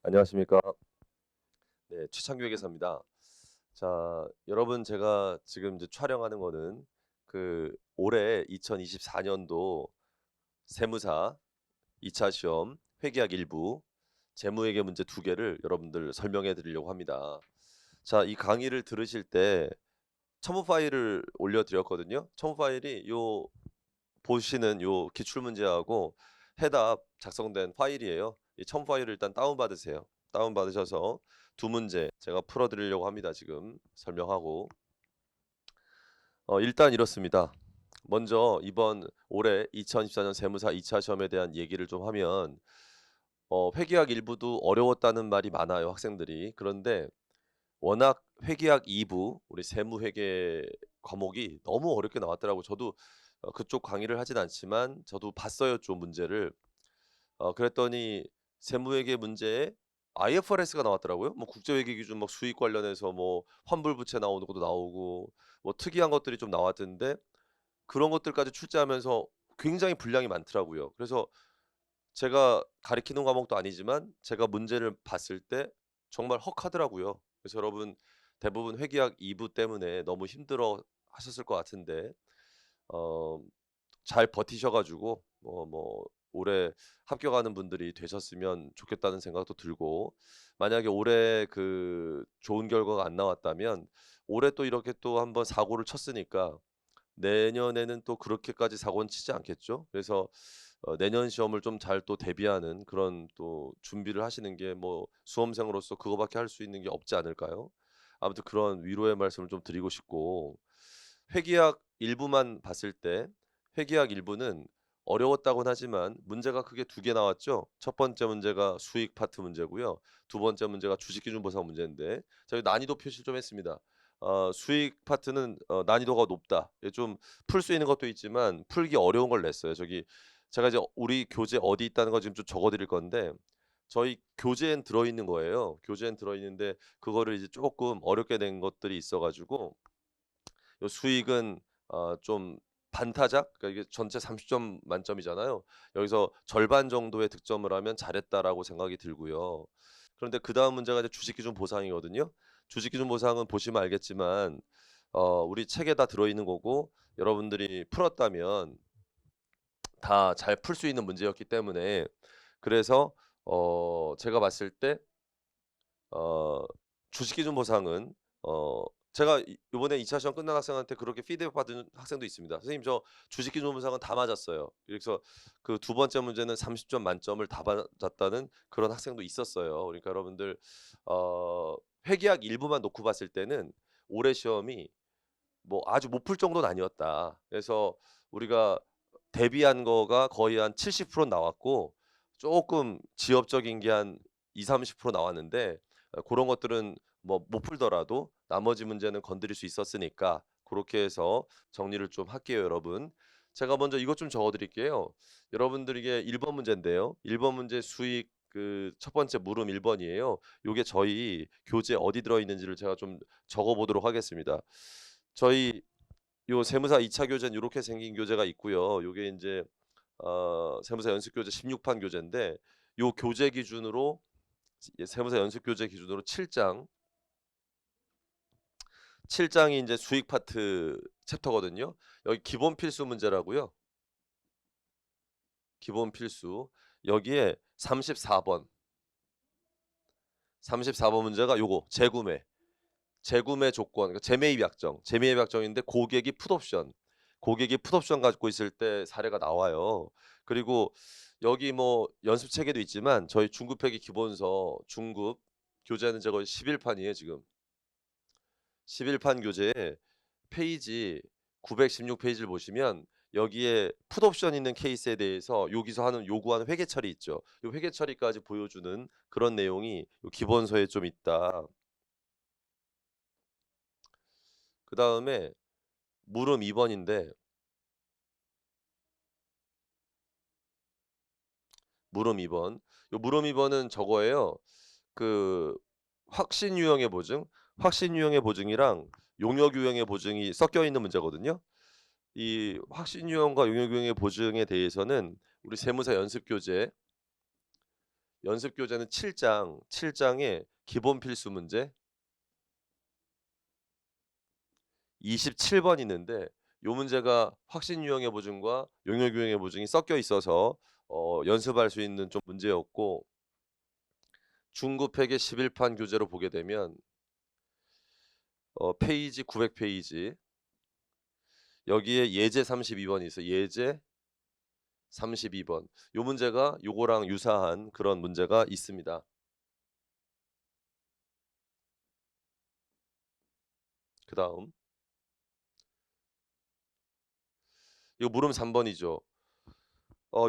안녕하십니까. 네, 최창규 회계사입니다. 자, 여러분 제가 지금 이제 촬영하는 거는 올해 2024년도 세무사 2차 시험 회계학 일부 재무회계 문제 두 개를 여러분들 설명해 드리려고 합니다. 자, 이 강의를 들으실 때 첨부 파일을 올려 드렸거든요. 첨부 파일이 요 보시는 요 기출 문제하고 해답 작성된 파일이에요. 이 첨부 파일을 일단 다운 받으세요. 다운 받으셔서 두 문제 제가 풀어 드리려고 합니다. 지금 설명하고. 일단 이렇습니다. 먼저 이번 올해 2024년 세무사 2차 시험에 대한 얘기를 좀 하면 회계학 일부도 어려웠다는 말이 많아요, 학생들이. 그런데 워낙 회계학 2부 우리 세무회계 과목이 너무 어렵게 나왔더라고요. 저도 그쪽 강의를 하진 않지만 저도 봤어요, 좀 문제를. 그랬더니 세무회계 문제에 IFRS가 나왔더라고요. 뭐 국제회계 기준 막 수익 관련해서 뭐 환불부채 나오는 것도 나오고 뭐 특이한 것들이 좀 나왔던데 그런 것들까지 출제하면서 굉장히 분량이 많더라고요. 그래서 제가 가리키는 과목도 아니지만 제가 문제를 봤을 때 정말 헉하더라고요. 그래서 여러분 대부분 회계학 2부 때문에 너무 힘들어 하셨을 것 같은데 어 잘 버티셔 가지고 올해 합격하는 분들이 되셨으면 좋겠다는 생각도 들고, 만약에 올해 좋은 결과가 안 나왔다면 올해 또 이렇게 또 한번 사고를 쳤으니까 내년에는 또 그렇게까지 사고는 치지 않겠죠. 그래서 내년 시험을 좀 잘 또 대비하는 그런 또 준비를 하시는 게 뭐 수험생으로서 그거밖에 할 수 있는 게 없지 않을까요? 아무튼 그런 위로의 말씀을 좀 드리고 싶고, 회계학 일부만 봤을 때 회계학 일부는 어려웠다고는 하지만 문제가 크게 두 개 나왔죠. 첫 번째 문제가 수익 파트 문제고요. 두 번째 문제가 주식기준보상 문제인데 저희 난이도 표시를 좀 했습니다. 수익 파트는 난이도가 높다. 좀 풀 수 있는 것도 있지만 풀기 어려운 걸 냈어요. 제가 이제 우리 교재 어디 있다는 거 지금 좀 적어 드릴 건데 저희 교재엔 들어 있는 거예요. 교재엔 들어 있는데 그거를 이제 조금 어렵게 낸 것들이 있어 가지고 요 수익은 좀 반타작, 그러니까 이게 전체 30점 만점이잖아요. 여기서 절반 정도의 득점을 하면 잘했다라고 생각이 들고요. 그런데 그다음 문제가 이제 주식기준 보상이거든요. 주식기준 보상은 보시면 알겠지만 우리 책에 다 들어 있는 거고 여러분들이 풀었다면 다 잘 풀 수 있는 문제였기 때문에, 그래서 제가 봤을 때 어 주식기준 보상은 어 제가 요번에 2차 시험 끝난 학생한테 그렇게 피드백 받은 학생도 있습니다. "선생님 저 주식기준 보상은 다 맞았어요." 그래서 그 두 번째 문제는 30점 만점을 다 맞았다는 그런 학생도 있었어요. 그러니까 여러분들 회계학 일부만 놓고 봤을 때는 올해 시험이 뭐 아주 못 풀 정도는 아니었다. 그래서 우리가 대비한 거가 거의 한 70% 나왔고 쪼끔 지엽적인 게 한 20-30% 나왔는데 고런 것들은 뭐 못 풀더라도 나머지 문제는 건드릴 수 있었으니까 고렇게 해서 정리를 좀 할게요, 여러분. 제가 먼저 이것 좀 적어 드릴게요. 여러분들 이게 1번 문제인데요. 1번 문제 수익 첫 번째 물음 1 번이에요. 요게 저희 교재에 어디 들어 있는지를 제가 좀 적어 보도록 하겠습니다. 저희 요 세무사 2차 교재는 요렇게 생긴 교재가 있고요. 요게 인제 세무사 연습 교재 16판 교재인데 요 교재 기준으로 세무사 연습 교재 기준으로 7 장이 인제 수익 파트 챕터거든요. 여기 기본 필수 문제라고요. 기본 필수. 여기에 34 번, 34번 문제가 요거 재구매. 재구매 조건, 그러니까 재매입 약정, 재매입 약정인데 고객이 풋옵션 갖고 있을 때 사례가 나와요. 그리고 여기 뭐 연습 체계도 있지만 저희 중급회계 기본서 중급 교재는 저거 11 판이에요 지금. 11판 교재에 페이지 916 페이지를 보시면 여기에 풋옵션 있는 케이스에 대해서 여기서 요구하는 회계 처리 있죠. 요 회계 처리까지 보여주는 그런 내용이 요 기본서에 좀 있다. 그다음에 물음 2 번인데 물음 2 번. 요 물음 2 번은 저거예요. 그 확신 유형의 보증, 확신 유형의 보증이랑 용역 유형의 보증이 섞여 있는 문제거든요. 이 확신 유형과 용역 유형의 보증에 대해서는 우리 세무사 연습 교재 연습 교재는 7장에 기본 필수 문제 27번 있는데 요 문제가 확신 유형의 보증과 용역 유형의 보증이 섞여 있어서 연습할 수 있는 좀 문제였고 중급회계 11판 교재로 보게 되면 페이지 900페이지 여기에 예제 32번이 있어요. 예제 32번. 요 문제가 요거랑 유사한 그런 문제가 있습니다. 그다음 요 물음 3번이죠.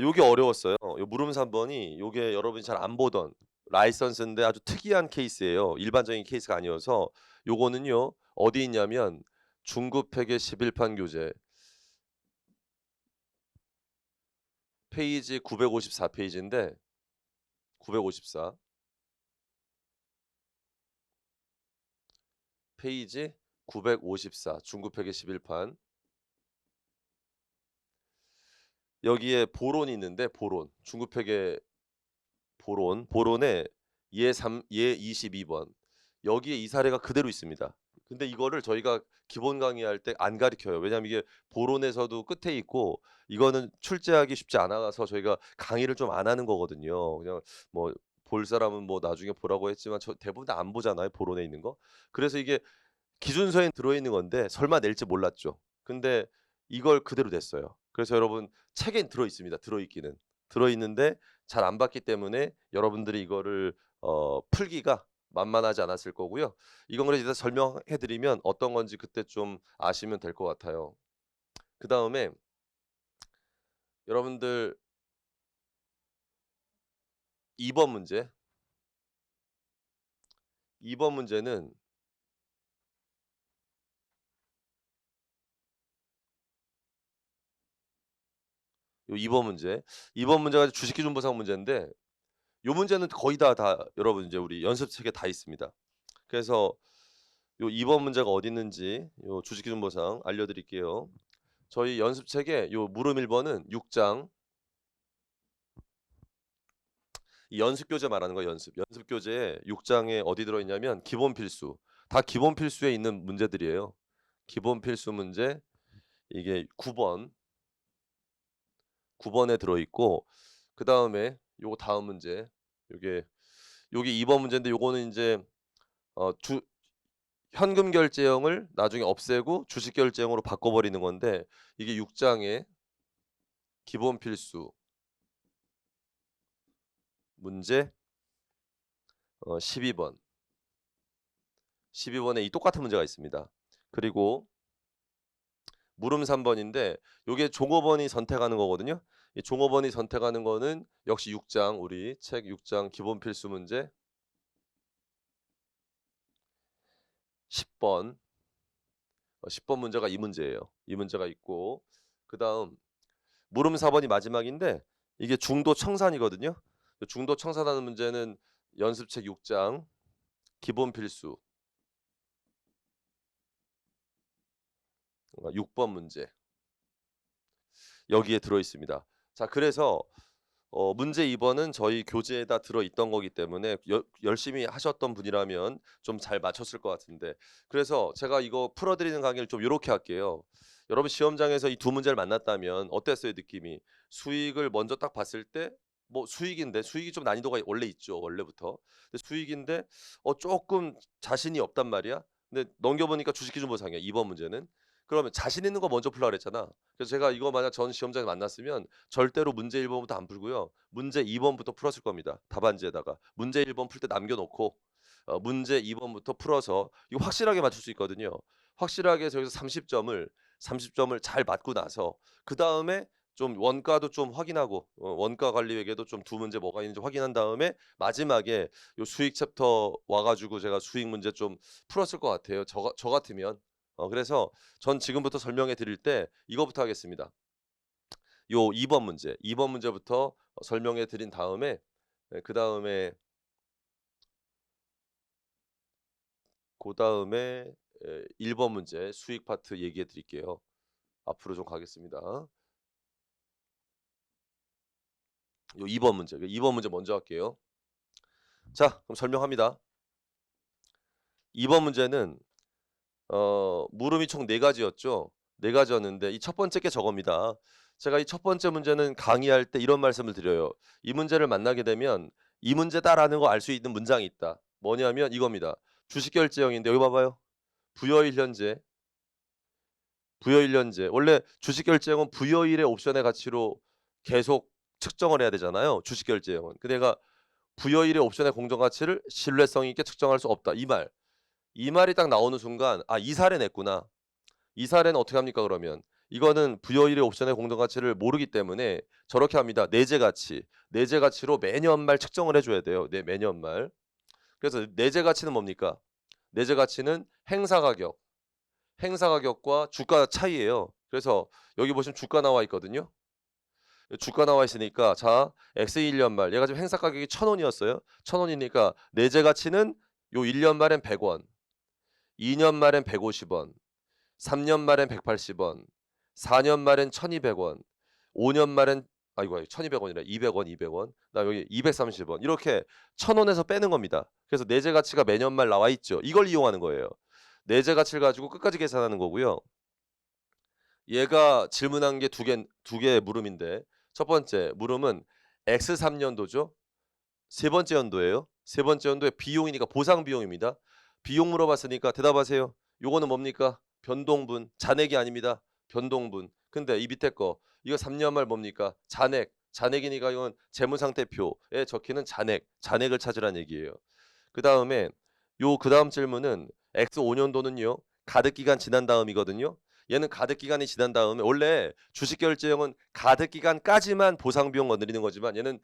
요게 어려웠어요. 요 물음 3번이 요게 여러분이 잘 안 보던 라이선스인데 아주 특이한 케이스예요. 일반적인 케이스가 아니어서 요거는요. 어디 있냐면 중급 회계 11판 교재 페이지 954 페이지인데 954 페이지 954 중급 회계 11판 여기에 보론이 있는데 보론 중급 회계 보론에 예 22번 여기에 이 사례가 그대로 있습니다. 근데 이거를 저희가 기본 강의할 때 안 가르쳐요. 왜냐하면 이게 보론에서도 끝에 있고 이거는 출제하기 쉽지 않아서 저희가 강의를 좀 안 하는 거거든요. 그냥 뭐 볼 사람은 뭐 나중에 보라고 했지만 저 대부분 다 안 보잖아요. 보론에 있는 거. 그래서 이게 기준서엔 들어있는 건데 설마 낼지 몰랐죠. 근데 이걸 그대로 냈어요. 그래서 여러분 책엔 들어있습니다. 들어있기는. 들어있는데 잘 안 봤기 때문에 여러분들이 이거를 풀기가 만만하지 않았을 거고요. 이건 그래서 일단 설명해 드리면 어떤 건지 그때 좀 아시면 될 것 같아요. 그다음에 여러분들 2번 문제. 2번 문제는 요 2번 문제. 2번 문제가 주식기준보상 문제인데 요 문제는 거의 다 여러분 이제 우리 연습책에 다 있습니다. 그래서 요 2번 문제가 어디 있는지 요 주식기준보상 알려드릴게요. 저희 연습책에 요 물음 1번은 6장 이 연습 교재 말하는 거예요. 연습 교재에 6장에 어디 들어있냐면 기본 필수. 다 기본 필수에 있는 문제들이에요. 기본 필수 문제 이게 9번에 들어있고 그다음에 요거 다음 문제 요게 2번 문제인데 요거는 인제 주 현금 결제형을 나중에 없애고 주식 결제형으로 바꿔 버리는 건데 이게 6장의 기본 필수 문제 12번. 12번에 이 똑같은 문제가 있습니다. 그리고 물음 3번인데 요게 종업원이 선택하는 거거든요. 이 종업원이 선택하는 거는 역시 6장 우리 책 6장 기본 필수 문제 10번. 10번 문제가 이 문제예요. 이 문제가 있고 그다음 물음 4번이 마지막인데 이게 중도 청산이거든요. 중도 청산하는 문제는 연습책 6장 기본 필수 6번 문제 여기에 들어 있습니다. 자, 그래서 문제 2번은 저희 교재에다 들어 있던 거기 때문에 열심히 하셨던 분이라면 좀 잘 맞췄을 것 같은데 그래서 제가 이거 풀어 드리는 강의를 좀 요렇게 할게요. 여러분 시험장에서 이 두 문제를 만났다면 어땠어요, 느낌이? 수익을 먼저 딱 봤을 때 뭐 수익인데 수익이 좀 난이도가 원래 있죠, 원래부터. 근데 수익인데 쪼끔 자신이 없단 말이야. 근데 넘겨 보니까 주식기준보상이야, 2번 문제는. 그러면 자신 있는 거 먼저 풀라 그랬잖아. 그래서 제가 이거 만약 전 시험장에 만났으면 절대로 문제 1번부터 안 풀고요. 문제 2번부터 풀었을 겁니다. 답안지에다가. 문제 1번 풀 때 남겨 놓고 문제 2번부터 풀어서 이거 확실하게 맞출 수 있거든요. 확실하게 해서 여기서 30점을 잘 맞고 나서 그다음에 좀 원가도 좀 확인하고 원가 관리 외에도 좀 두 문제 뭐가 있는지 확인한 다음에 마지막에 요 수익 챕터 와 가지고 제가 수익 문제 좀 풀었을 것 같아요. 저 같으면. 그래서 전 지금부터 설명해 드릴 때 이거부터 하겠습니다. 요 2번 문제부터 설명해 드린 다음에 그다음에 고다음에 1번 문제 수익 파트 얘기해 드릴게요. 앞으로 좀 가겠습니다. 요 2번 문제. 2번 문제 먼저 할게요. 자, 그럼 설명합니다. 이번 문제는 물음이 총 4가지였죠. 4가지였는데 이 첫 번째 게 저겁니다. 제가 이 첫 번째 문제는 강의할 때 이런 말씀을 드려요. 이 문제를 만나게 되면 이 문제다라는 거 알 수 있는 문장이 있다. 뭐냐면 이겁니다. 주식결제형인데 여기 봐봐요. 부여일 현재, 부여일 현재. 원래 주식결제형은 부여일의 옵션의 가치로 계속 측정을 해야 되잖아요. 주식결제형은. 근데 내가 부여일의 옵션의 공정가치를 신뢰성 있게 측정할 수 없다. 이 말. 이 말이 딱 나오는 순간 아, 이 사례 냈구나. 이 사례는 어떻게 합니까 그러면? 이거는 부여일의 옵션의 공정가치를 모르기 때문에 저렇게 합니다. 내재 가치. 내재 가치로 매년 말 측정을 해줘야 돼요. 네, 매년 말. 그래서 내재 가치는 뭡니까? 내재 가치는 행사 가격. 행사 가격과 주가 차이예요. 그래서 여기 보시면 주가 나와 있거든요. 주가 나와 있으니까 자, X 1년 말 얘가 지금 행사 가격이 1,000원이었어요. 1,000원이니까 내재 가치는 요 1년 말엔 100원, 2년 말엔 150원, 3년 말엔 180원, 4년 말엔 1,200원, 5년 말엔 아이고 1,200원이래. 200원, 200원. 그다음에 여기 230원. 이렇게 1,000원에서 빼는 겁니다. 그래서 내재 가치가 매년 말 나와 있죠. 이걸 이용하는 거예요. 내재 가치를 가지고 끝까지 계산하는 거고요. 얘가 질문한 게 두 개 물음인데 첫 번째 물음은 X3년도죠. 세 번째 연도예요. 세 번째 연도의 비용이니까 보상 비용입니다. 비용 물어봤으니까 대답하세요. 요거는 뭡니까? 변동분. 잔액이 아닙니다. 변동분. 근데 이 밑에 거 이거 3년 말 뭡니까? 잔액. 잔액이니까 이건 재무상태표에 적히는 잔액. 잔액을 찾으란 얘기예요. 그다음에 그다음 질문은 X 5년도는요. 가득 기간 지난 다음이거든요. 얘는 가득 기간이 지난 다음에 원래 주식 결제형은 가득 기간까지만 보상 비용 건드리는 거지만 얘는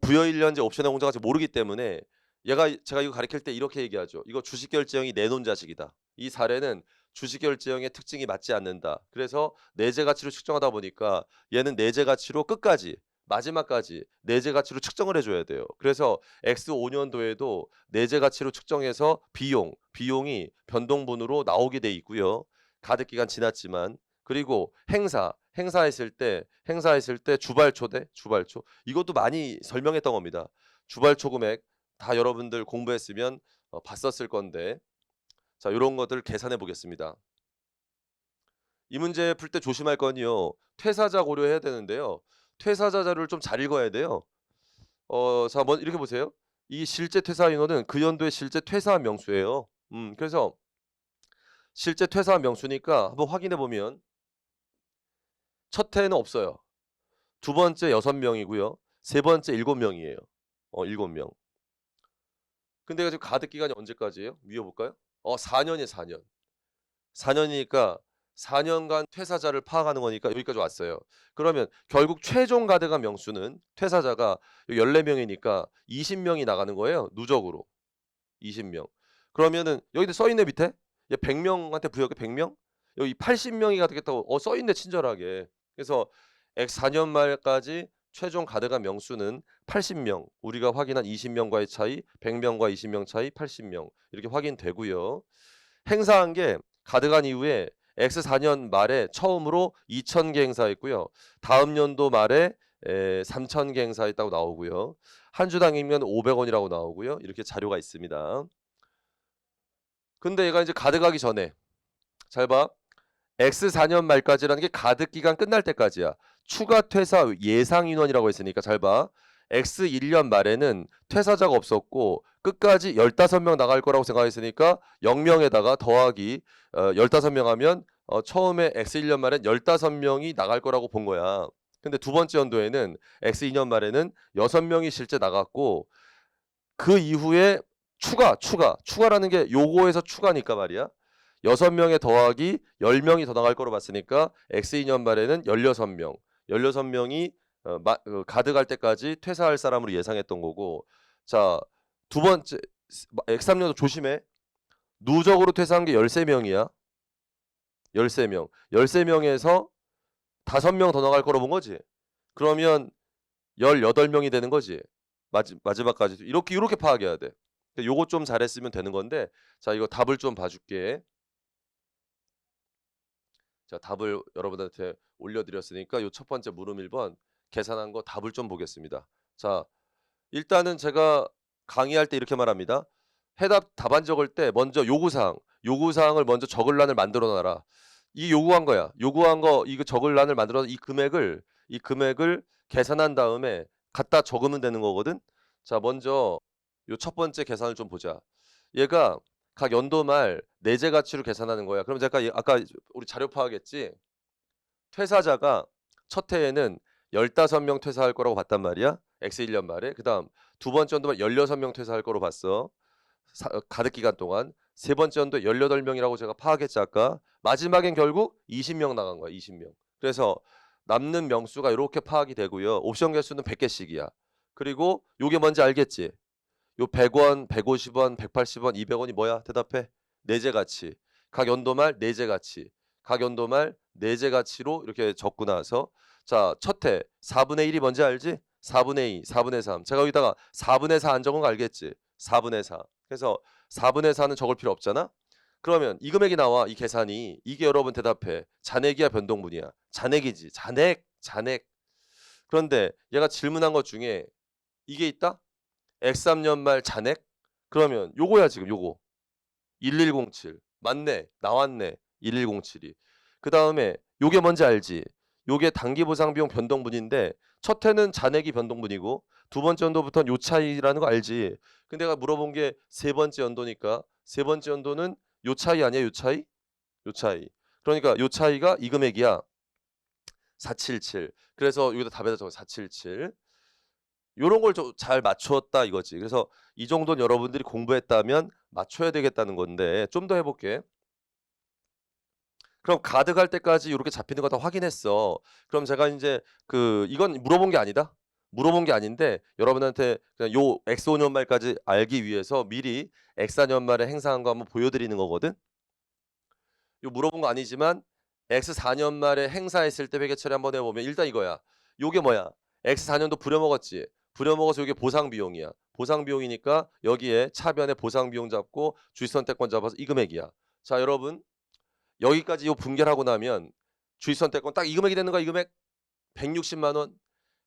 부여일 현재 옵션의 공정가치 모르기 때문에 제가 이거 가르칠 때 이렇게 얘기하죠. 이거 주식 결제형이 내놓은 자식이다. 이 사례는 주식 결제형의 특징이 맞지 않는다. 그래서 내재 가치로 측정하다 보니까 얘는 내재 가치로 끝까지 마지막까지 내재 가치로 측정을 해줘야 돼요. 그래서 X 5년도에도 내재 가치로 측정해서 비용이 변동분으로 나오게 돼 있고요. 가득 기간 지났지만 그리고 행사했을 때 주발초 이것도 많이 설명했던 겁니다. 주발초 금액 다 여러분들 공부했으면 봤었을 건데 자, 요런 것들 계산해 보겠습니다. 이 문제 풀 때 조심할 건요. 퇴사자 고려해야 되는데요. 퇴사자 자료를 좀 잘 읽어야 돼요. 자, 이렇게 보세요. 이 실제 퇴사 인원은 그 연도의 실제 퇴사한 명수예요. 그래서 실제 퇴사한 명수니까 한번 확인해 보면 첫 해에는 없어요. 두 번째 6명이고요. 세 번째 7명이에요. 7명. 근데 지금 가득 기간이 언제까지예요? 위에 볼까요? 4년이에요, 4년. 4년이니까 4년간 퇴사자를 파악하는 거니까 여기까지 왔어요. 그러면 결국 최종 가득한 명수는 퇴사자가 14명이니까 20명이 나가는 거예요. 누적으로. 20명. 그러면은 여기도 써 있네 밑에. 얘 100명한테 부여해 100명? 여기 80명이 가득했다고 써 있네 친절하게. 그래서 X 4년 말까지 최종 가득한 명수는 80명. 우리가 확인한 20명과의 차이, 100명과 20명 차이 80명. 이렇게 확인되고요. 행사한 게 가득한 이후에 X 4년 말에 처음으로 2,000개 행사했고요. 다음 연도 말에 3,000개 행사했다고 나오고요. 한 주당이면 500원이라고 나오고요. 이렇게 자료가 있습니다. 근데 얘가 이제 가득하기 전에 잘 봐. X 4년 말까지라는 게 가득 기간 끝날 때까지야. 추가 퇴사 예상 인원이라고 했으니까 잘 봐. X 1년 말에는 퇴사자가 없었고 끝까지 15명 나갈 거라고 생각했으니까 0명에다가 더하기 15명 하면 처음에 X 1년 말엔 15명이 나갈 거라고 본 거야. 근데 두 번째 연도에는 X 2년 말에는 6명이 실제 나갔고 그 이후에 추가라는 게 요거에서 추가니까 말이야. 6명에 더하기 10명이 더 나갈 거로 봤으니까 X 2년 말에는 16명. 16명이 가득할 때까지 퇴사할 사람으로 예상했던 거고. 자, 두 번째 X 3년도 조심해. 누적으로 퇴사한 게 13명이야. 13명. 13명에서 5명 더 나갈 거로 본 거지. 그러면 18명이 되는 거지. 마지막까지 이렇게 파악해야 돼. 요거 좀 잘했으면 되는 건데 자, 이거 답을 좀 봐줄게. 자, 답을 여러분한테 올려드렸으니까 요 첫 번째 물음 1번 계산한 거 답을 좀 보겠습니다. 자, 일단은 제가 강의할 때 이렇게 말합니다. 해답 답안 적을 때 먼저 요구사항을 먼저 적을 란을 만들어 놔라. 이 요구한 거야. 요구한 거 이거 적을 란을 만들어서 이 금액을 계산한 다음에 갖다 적으면 되는 거거든. 자, 먼저 요 첫 번째 계산을 좀 보자. 얘가 각 연도 말 내재 가치로 계산하는 거야. 그럼 제가 아까 우리 자료 파악했지? 퇴사자가 첫 해에는 15명 퇴사할 거라고 봤단 말이야. X 1년 말에. 그다음 두 번째 연도 말 16명 퇴사할 거로 봤어. 가득 기간 동안. 세 번째 연도에 18명이라고 제가 파악했지 아까. 마지막엔 결국 20명 나간 거야. 20명. 그래서 남는 명수가 이렇게 파악이 되고요. 옵션 개수는 100개씩이야. 그리고 요게 뭔지 알겠지? 요 100원, 150원, 180원, 200원이 뭐야? 대답해. 내재 가치. 각 연도 말 내재 가치. 각 연도 말 내재 가치로 이렇게 적고 나서 자, 첫 해 4분의 1이 뭔지 알지? 4분의 2, 4분의 3. 제가 여기다가 4분의 4 안 적은 거 알겠지? 4분의 4. 그래서 4분의 4는 적을 필요 없잖아? 그러면 이 금액이 나와. 이 계산이. 이게 여러분 대답해. 잔액이야, 변동분이야? 잔액이지. 잔액. 그런데 얘가 질문한 것 중에 이게 있다? X3년 말 잔액? 그러면 요거야 지금 요거. 1107. 맞네. 나왔네. 1107이. 그다음에 요게 뭔지 알지? 요게 단기 보상 비용 변동분인데 첫 해는 잔액이 변동분이고 두 번째 연도부터는 요 차이라는 거 알지? 근데 내가 물어본 게 세 번째 연도니까 세 번째 연도는 요 차이 아니야? 요 차이? 요 차이. 그러니까 요 차이가 이 금액이야. 477. 그래서 여기다 답에다 적어 477. 요런 걸 좀 잘 맞추었다 이거지. 그래서 이 정도는 여러분들이 공부했다면 맞춰야 되겠다는 건데 좀 더 해볼게. 그럼 가득할 때까지 요렇게 잡히는 거 다 확인했어. 그럼 제가 인제 이건 물어본 게 아니다. 물어본 게 아닌데 여러분한테 그냥 요 X 5년 말까지 알기 위해서 미리 X 4년 말에 행사한 거 한번 보여드리는 거거든. 요 물어본 거 아니지만 X 4년 말에 행사했을 때 회계 처리 한번 해보면 일단 이거야. 요게 뭐야? X 4년도 부려먹었지. 부려먹어서 요게 보상 비용이야. 보상 비용이니까 여기에 차변에 보상 비용 잡고 주식 선택권 잡아서 이 금액이야. 자, 여러분 여기까지 요 분결하고 나면 주식 선택권 딱 이 금액이 되는 거야. 이 금액 160만 원.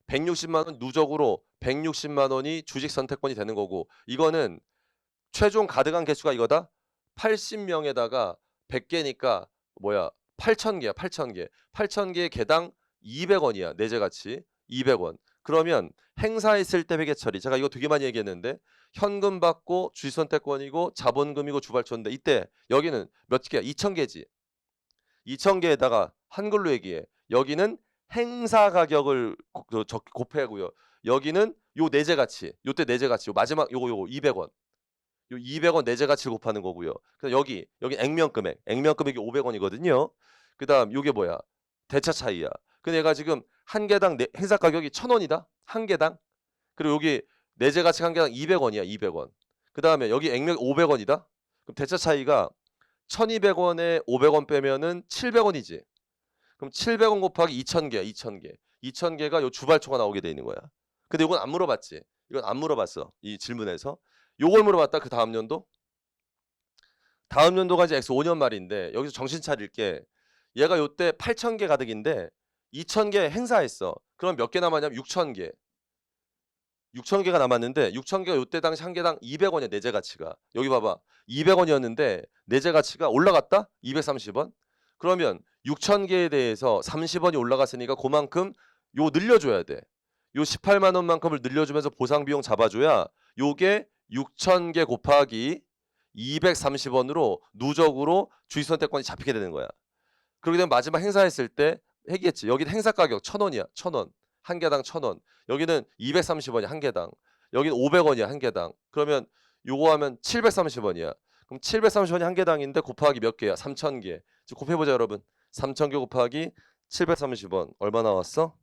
160만 원 누적으로 160만 원이 주식 선택권이 되는 거고 이거는 최종 가득한 개수가 이거다. 80명에다가 100개니까 뭐야? 8,000개야, 8,000개. 8,000개 개당 200원이야. 내재 가치 200원. 그러면 행사했을 때 회계 처리. 제가 이거 되게 많이 얘기했는데 현금 받고 주식 선택권이고 자본금이고 주발초인데 이때 여기는 몇 개야? 2,000개지. 2,000개에다가 한글로 얘기해. 여기는 행사 가격을 곱해고요. 여기는 요 내재 가치. 요때 내재 가치. 요 마지막 요거 200원. 요 200원 내재 가치를 곱하는 거고요. 그래서 여기 액면 금액. 액면 금액이 500원이거든요. 그다음 요게 뭐야? 대차 차이야. 근데 얘가 지금 한 개당 행사 가격이 1,000원이다. 한 개당. 그리고 여기 내재 가치가 한 개당 200원이야. 200원. 그다음에 여기 액면 500원이다. 그럼 대차 차이가 1,200원에 500원 빼면은 700원이지. 그럼 700원 곱하기 2,000개야. 2,000개. 2,000개가 요 주발초가 나오게 돼 있는 거야. 근데 이건 안 물어봤지. 이건 안 물어봤어. 이 질문에서. 요걸 물어봤다. 그 다음 연도. 다음 연도가 이제 X 5년 말인데 여기서 정신 차릴게. 얘가 요때 8,000개 가득인데 2,000개 행사했어. 그럼 몇 개 남았냐면 6,000개. 6,000개가 남았는데 6,000개가 요때 당시 한 개당 200원이야. 내재 가치가. 여기 봐봐. 200원이었는데 내재 가치가 올라갔다? 230원? 그러면 6,000개에 대해서 30원이 올라갔으니까 그만큼 요 늘려줘야 돼. 요 18만 원만큼을 늘려주면서 보상 비용 잡아줘야 요게 6,000개 곱하기 230원으로 누적으로 주식 선택권이 잡히게 되는 거야. 그렇게 되면 마지막 행사했을 때 얘기했지. 여기는 행사 가격 1,000원이야. 1,000원. 한 개당 1,000원. 여기는 230원이야. 한 개당. 여기는 500원이야. 한 개당. 그러면 요거 하면 730원이야. 그럼 730원이 한 개당인데 곱하기 몇 개야? 3,000개. 곱해보자 여러분. 3,000개 곱하기 730원. 얼마 나왔어?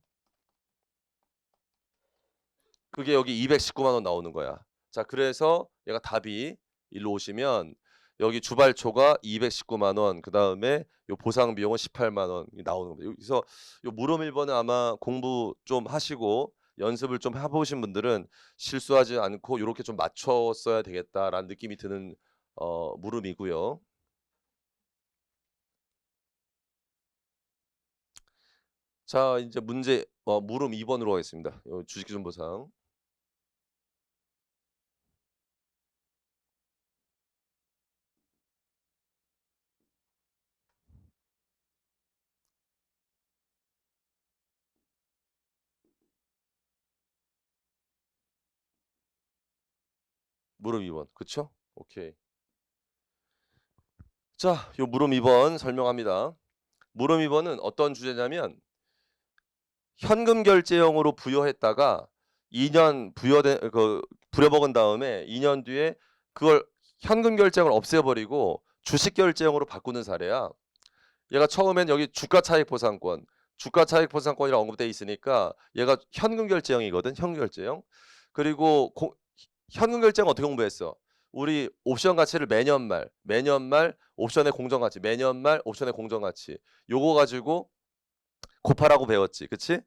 그게 여기 219만 원 나오는 거야. 자, 그래서 얘가 답이 일로 오시면 여기 주발초가 219만 원, 그다음에 요 보상 비용은 18만 원 나오는 겁니다. 여기서 요 물음 1번은 아마 공부 좀 하시고 연습을 좀 해보신 분들은 실수하지 않고 요렇게 좀 맞췄어야 되겠다라는 느낌이 드는 물음이고요. 자, 이제 문제 물음 2번으로 가겠습니다. 요 주식기준 보상. 물음 2번. 그쵸? 오케이. 자, 요 물음 2번 설명합니다. 물음 2번은 어떤 주제냐면 현금 결제형으로 부여했다가 2년 부려먹은 다음에 2년 뒤에 그걸 현금 결제형을 없애버리고 주식 결제형으로 바꾸는 사례야. 얘가 처음엔 여기 주가 차익 보상권, 주가 차익 보상권이라고 언급돼 있으니까 얘가 현금 결제형이거든. 현금 결제형. 그리고 현금 결제형 어떻게 공부했어? 우리 옵션 가치를 매년 말 옵션의 공정 가치, 매년 말 옵션의 공정 가치. 요거 가지고 곱하라고 배웠지. 그치?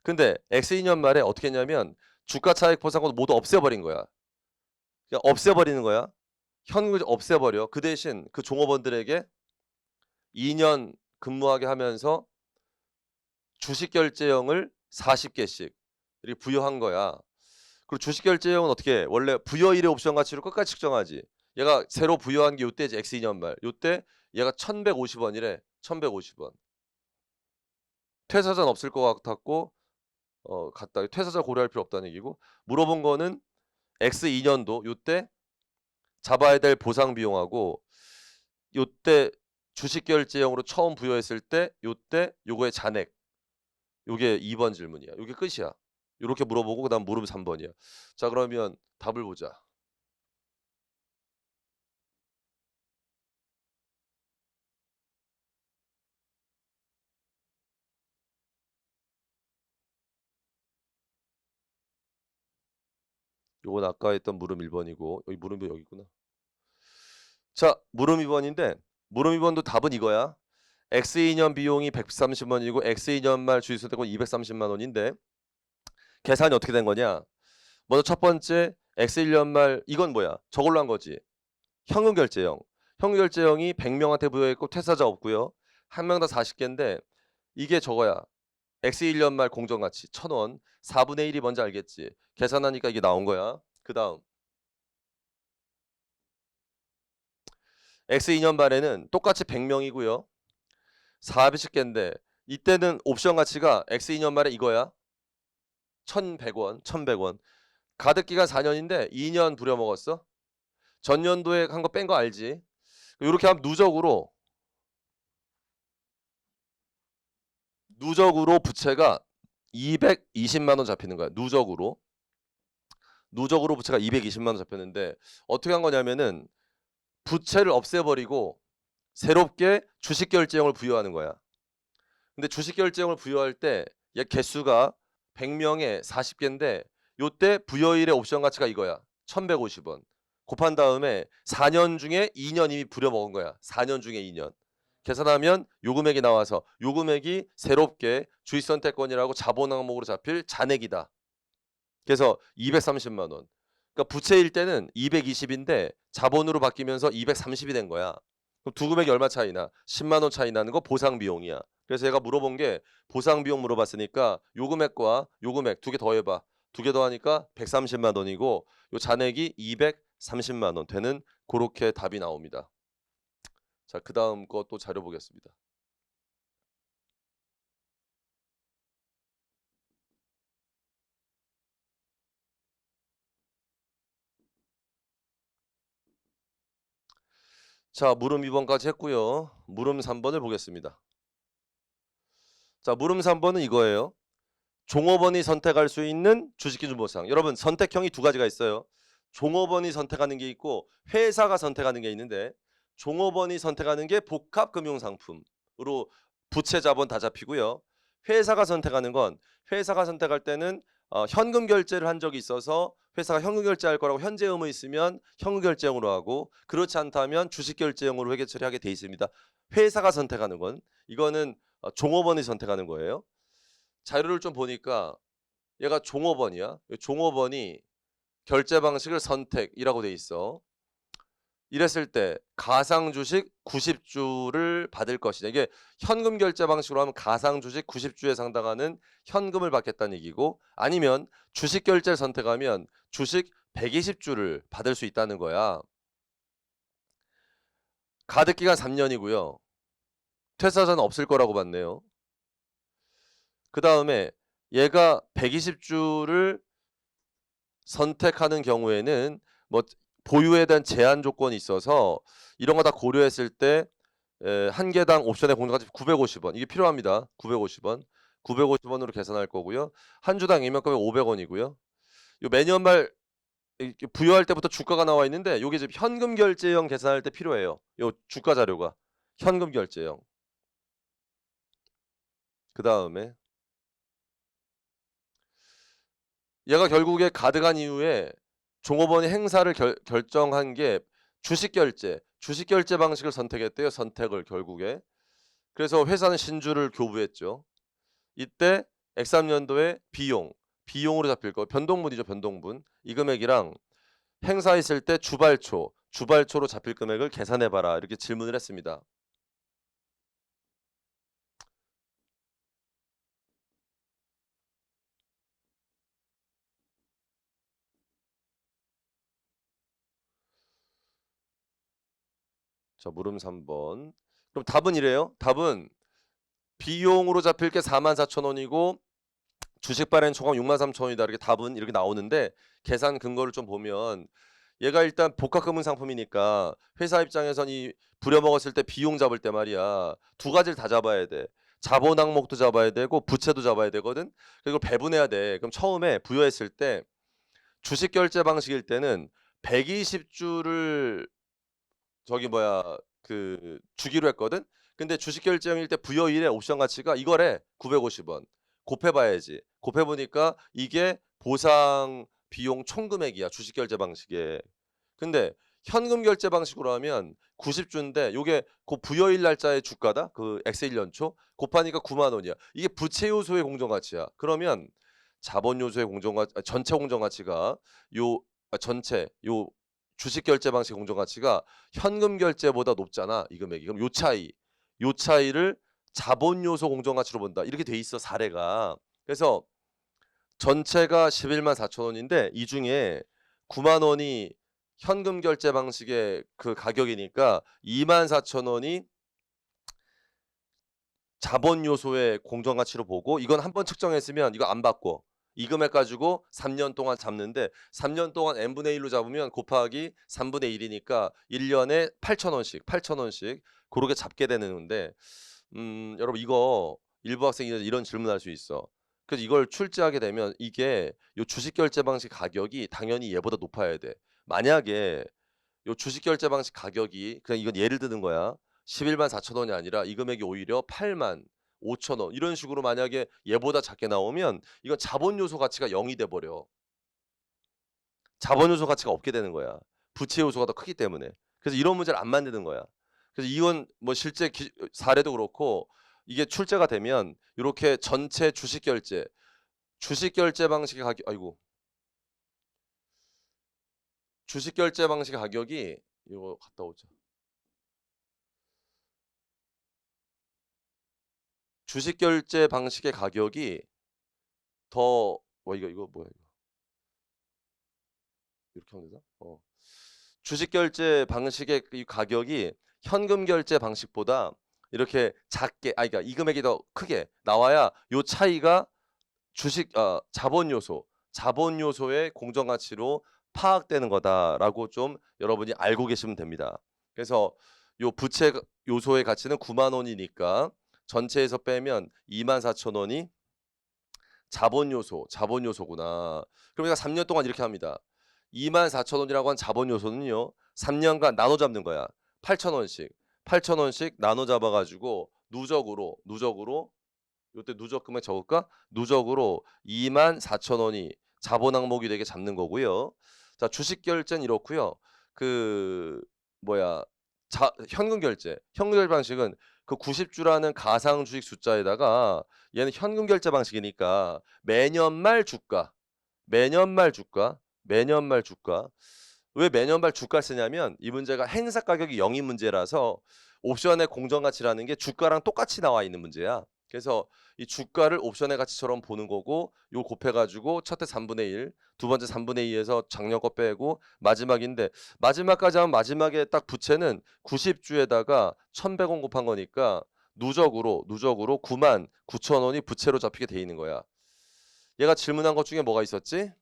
근데 X2년 말에 어떻게 했냐면 주가 차익 보상권 모두 없애버린 거야. 그냥 없애버리는 거야. 현금을 없애버려. 그 대신 그 종업원들에게 2년 근무하게 하면서 주식 결제형을 40개씩 이렇게 부여한 거야. 그리고 주식 결제형은 어떻게 해? 원래 부여일의 옵션 가치로 끝까지 측정하지. 얘가 새로 부여한 게 요때지. X2년 말. 요때 얘가 1150원이래. 1150원. 퇴사자는 없을 것 같았고 같다. 퇴사자 고려할 필요 없다는 얘기고, 물어본 거는 X2년도 요때 잡아야 될 보상 비용하고 요때 주식 결제형으로 처음 부여했을 때 요때 요거의 잔액. 요게 2번 질문이야. 요게 끝이야. 요렇게 물어보고 그다음 물음 3번이야. 자, 그러면 답을 보자. 요건 아까 했던 물음 1번이고 여기 물음이 여기 있구나. 자, 물음 2번인데 물음 2번도 답은 이거야. X2년 비용이 130원이고 X2년 말 주식선택권 230만 원인데 계산이 어떻게 된 거냐? 먼저 첫 번째 X1년 말 이건 뭐야? 저걸로 한 거지. 현금 결제형. 현금 결제형이 100명한테 부여했고 퇴사자 없고요. 한 명당 40개인데 이게 저거야. X1년 말 공정가치 1,000원. 4분의 1이 뭔지 알겠지? 계산하니까 이게 나온 거야. 그다음 X2년 말에는 똑같이 100명이고요. 420개인데 이때는 옵션 가치가 X2년 말에 이거야. 1,100원. 1,100원. 가득 기간 4년인데 2년 부려먹었어. 전년도에 한 거 뺀 거 알지? 이렇게 하면 누적으로 부채가 220만 원 잡히는 거야. 누적으로 부채가 220만 원 잡혔는데 어떻게 한 거냐면은 부채를 없애버리고 새롭게 주식 결제형을 부여하는 거야. 근데 주식 결제형을 부여할 때 얘 개수가 100명에 40개인데 요때 부여일의 옵션 가치가 이거야. 1,150원. 곱한 다음에 4년 중에 2년 이미 부려먹은 거야. 4년 중에 2년. 계산하면 요 금액이 나와서 요 금액이 새롭게 주식선택권이라고 자본 항목으로 잡힐 잔액이다. 그래서 230만 원. 그러니까 부채일 때는 220인데 자본으로 바뀌면서 230이 된 거야. 그럼 두 금액이 얼마 차이나? 10만 원 차이 나는 거 보상 비용이야. 그래서 얘가 물어본 게 보상 비용 물어봤으니까 요 금액과 요 금액 두 개 더해봐. 두 개 더하니까 130만 원이고 요 잔액이 230만 원 되는 그렇게 답이 나옵니다. 자, 그 다음 거 또 자료 보겠습니다. 자, 물음 2번까지 했고요. 물음 3번을 보겠습니다. 자, 물음 3번은 이거예요. 종업원이 선택할 수 있는 주식기준 보상. 여러분, 선택형이 두 가지가 있어요. 종업원이 선택하는 게 있고 회사가 선택하는 게 있는데 종업원이 선택하는 게 복합금융상품으로 부채 자본 다 잡히고요. 회사가 선택하는 건 회사가 선택할 때는 현금 결제를 한 적이 있어서 회사가 현금 결제할 거라고 현재 의무 있으면 현금 결제형으로 하고 그렇지 않다면 주식 결제형으로 회계 처리하게 돼 있습니다. 회사가 선택하는 건 이거는 종업원이 선택하는 거예요. 자료를 좀 보니까 얘가 종업원이야. 종업원이 결제 방식을 선택이라고 돼 있어. 이랬을 때 가상 주식 90주를 받을 것이냐. 이게 현금 결제 방식으로 하면 가상 주식 90주에 해당하는 현금을 받겠다는 얘기고 아니면 주식 결제를 선택하면 주식 120주를 받을 수 있다는 거야. 가득 기간 3년이고요. 퇴사자는 없을 거라고 봤네요. 그다음에 얘가 120주를 선택하는 경우에는 뭐 보유에 대한 제한 조건이 있어서 이런 거 다 고려했을 때 한 개당 옵션의 공정가치 950원 이게 필요합니다. 950원. 950원으로 계산할 거고요. 한 주당 임명가액 500원이고요. 요 매년 말 이렇게 부여할 때부터 주가가 나와 있는데 요게 지금 현금 결제형 계산할 때 필요해요. 요 주가 자료가. 현금 결제형. 그다음에 얘가 결국에 가득한 이후에 종업원이 행사를 결정한 게 주식 결제 방식을 선택했대요. 선택을 결국에. 그래서 회사는 신주를 교부했죠. 이때 X3년도에 비용으로 잡힐 거 변동분이죠. 변동분. 이 금액이랑 행사했을 때 주발초로 잡힐 금액을 계산해 봐라. 이렇게 질문을 했습니다. 자, 물음 3번. 그럼 답은 이래요. 답은 비용으로 잡힐 게 44,000원이고 주식 발행 초과 63,000원이다. 이렇게 답은 이렇게 나오는데 계산 근거를 좀 보면 얘가 일단 복합금융 상품이니까 회사 입장에선 이 부려먹었을 때 비용 잡을 때 말이야. 두 가지를 다 잡아야 돼. 자본 항목도 잡아야 되고 부채도 잡아야 되거든. 그리고 배분해야 돼. 그럼 처음에 부여했을 때 주식 결제 방식일 때는 120주를 주기로 했거든. 근데 주식 결제형일 때 부여일의 옵션 가치가 이거래. 950원. 곱해봐야지. 곱해보니까 이게 보상 비용 총 금액이야. 주식 결제 방식에. 근데 현금 결제 방식으로 하면 90주인데 요게 그 부여일 날짜의 주가다. 그 엑셀 연초 곱하니까 9만 원이야. 이게 부채 요소의 공정 가치야. 그러면 자본 요소의 전체 공정 가치가 전체 요 주식 결제 방식 공정 가치가 현금 결제보다 높잖아. 이 금액이. 그럼 요 차이를 자본 요소 공정 가치로 본다. 이렇게 돼 있어. 사례가. 그래서 전체가 11만 4천 원인데 이 중에 9만 원이 현금 결제 방식의 그 가격이니까 2만 4천 원이 자본 요소의 공정 가치로 보고 이건 한번 측정했으면 이거 안 바꿔. 이 금액 가지고 3년 동안 잡는데 3년 동안 n분의 1로 잡으면 곱하기 3분의 1이니까 1년에 8,000원씩 그렇게 잡게 되는데 여러분 이거 일부 학생이 이런 질문할 수 있어. 그래서 이걸 출제하게 되면 이게 요 주식 결제 방식 가격이 당연히 얘보다 높아야 돼. 만약에 요 주식 결제 방식 가격이 그냥 이건 예를 드는 거야. 11만 4천 원이 아니라 이 금액이 오히려 8만 5천 원 이런 식으로 만약에 얘보다 작게 나오면 이건 자본 요소 가치가 0이 돼 버려. 자본 요소 가치가 없게 되는 거야. 부채 요소가 더 크기 때문에. 그래서 이런 문제를 안 만드는 거야. 그래서 이건 뭐 실제 사례도 그렇고 이게 출제가 되면 이렇게 전체 주식 결제 방식의 가격 주식 결제 방식의 가격이 이거 갔다 오자. 주식 결제 방식의 가격이 더 이거 뭐야 이거. 이렇게 하면 되나? 주식 결제 방식의 이 가격이 현금 결제 방식보다 이렇게 작게 그러니까 이 금액이 더 크게 나와야 요 차이가 자본 요소의 공정 가치로 파악되는 거다라고 좀 여러분이 알고 계시면 됩니다. 그래서 요 부채 요소의 가치는 9만 원이니까 전체에서 빼면 2만 4천 원이 자본 요소구나. 그럼 우리가 3년 동안 이렇게 합니다. 2만 4천 원이라고 한 자본 요소는요. 3년간 나눠 잡는 거야. 8천 원씩 나눠 잡아 가지고 누적으로 요때 누적 금액 적을까? 누적으로 2만 4천 원이 자본 항목이 되게 잡는 거고요. 자, 주식 결제는 이렇고요. 그 뭐야? 현금 결제 방식은 그 90주라는 가상 주식 숫자에다가 얘는 현금 결제 방식이니까 매년 말 주가. 왜 매년 말 주가를 쓰냐면 이 문제가 행사 가격이 0인 문제라서 옵션의 공정 가치라는 게 주가랑 똑같이 나와 있는 문제야. 그래서 이 주가를 옵션의 가치처럼 보는 거고 요 곱해 가지고 첫해 3분의 1, 두 번째 3분의 2에서 작년 거 빼고 마지막인데 마지막까지 하면 마지막에 딱 부채는 90주에다가 1,100원 곱한 거니까 누적으로 9만 9천 원이 부채로 잡히게 돼 있는 거야. 얘가 질문한 것 중에 뭐가 있었지?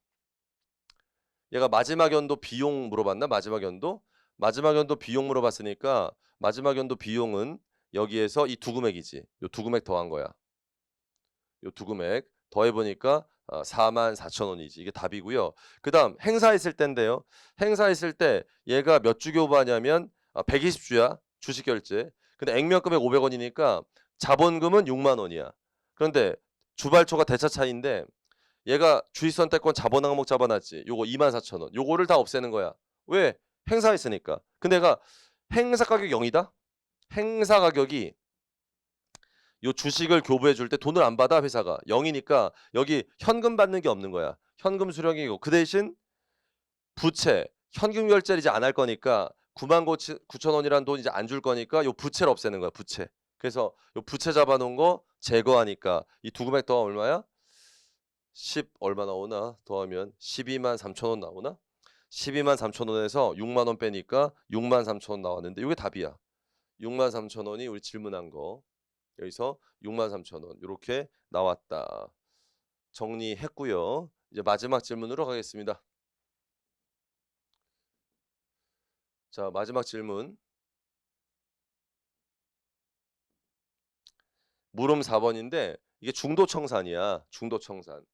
얘가 마지막 연도 비용 물어봤나? 마지막 연도? 마지막 연도 비용 물어봤으니까 마지막 연도 비용은 여기에서 이 두 금액이지. 요 두 금액 더한 거야. 요 두 금액 더해보니까 44,000원이지. 이게 답이고요. 그 다음 행사했을 때인데요. 행사했을 때 얘가 몇 주 교부하냐면 120주야. 주식결제. 근데 액면금액 500원이니까 자본금은 6만원이야. 그런데 주발초가 대차 차이인데 얘가 주식선택권 자본 항목 잡아놨지. 요거 24,000원. 요거를 다 없애는 거야. 왜? 행사했으니까. 근데 얘가 행사 가격 0이다? 행사 가격이 요 주식을 교부해 줄 때 돈을 안 받아 회사가 0이니까 여기 현금 받는 게 없는 거야. 현금 수령이고 그 대신 부채 현금 결제를 이제 안 할 거니까 99,000원이라는 돈 이제 안 줄 거니까 요 부채를 없애는 거야. 부채. 그래서 요 부채 잡아놓은 거 제거하니까 이 두 금액 더 얼마야? 10 얼마 나오나? 더하면 123,000원 나오나? 123,000원에서 6만원 빼니까 63,000원 나왔는데 이게 답이야. 63,000원이 우리 질문한 거. 여기서 63,000원 이렇게 나왔다. 정리했고요. 이제 마지막 질문으로 가겠습니다. 자, 마지막 질문. 물음 4번인데 이게 중도청산이야. 중도청산.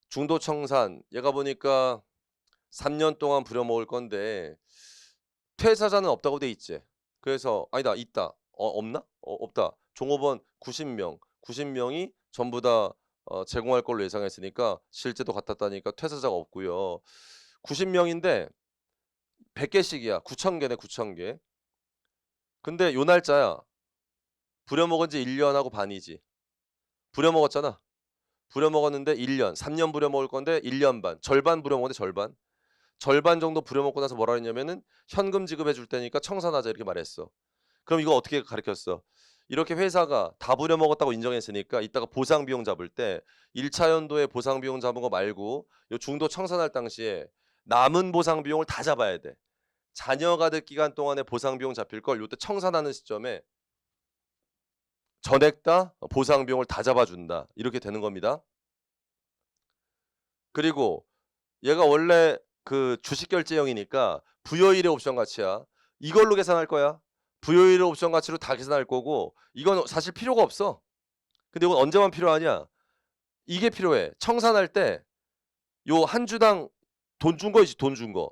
중도청산 얘가 보니까 3년 동안 부려먹을 건데 퇴사자는 없다고 돼 있지. 그래서 아니다 있다. 없나? 없다. 종업원 90명. 90명이 전부 다 제공할 걸로 예상했으니까 실제도 같았다니까 퇴사자가 없고요. 90명인데 100개씩이야. 9,000개네 9,000개. 근데 요 날짜야. 부려먹은 지 1년하고 반이지. 부려먹었잖아. 부려먹었는데 1년. 3년 부려먹을 건데 1년 반. 절반 부려먹었는데 절반. 절반 정도 부려먹고 나서 뭐라 했냐면은 현금 지급해 줄 테니까 청산하자 이렇게 말했어. 그럼 이거 어떻게 가르쳤어? 이렇게 회사가 다 부려먹었다고 인정했으니까 이따가 보상 비용 잡을 때 1차 연도에 보상 비용 잡은 거 말고 요 중도 청산할 당시에 남은 보상 비용을 다 잡아야 돼. 자녀 가득 기간 동안에 보상 비용 잡힐 걸 요때 청산하는 시점에 전액 다 보상 비용을 다 잡아준다. 이렇게 되는 겁니다. 그리고 얘가 원래 그 주식 결제형이니까 부여일의 옵션 가치야. 이걸로 계산할 거야. 부여일의 옵션 가치로 다 계산할 거고 이건 사실 필요가 없어. 근데 이건 언제만 필요하냐? 이게 필요해. 청산할 때 요 한 주당 돈 준 거 있지, 돈 준 거.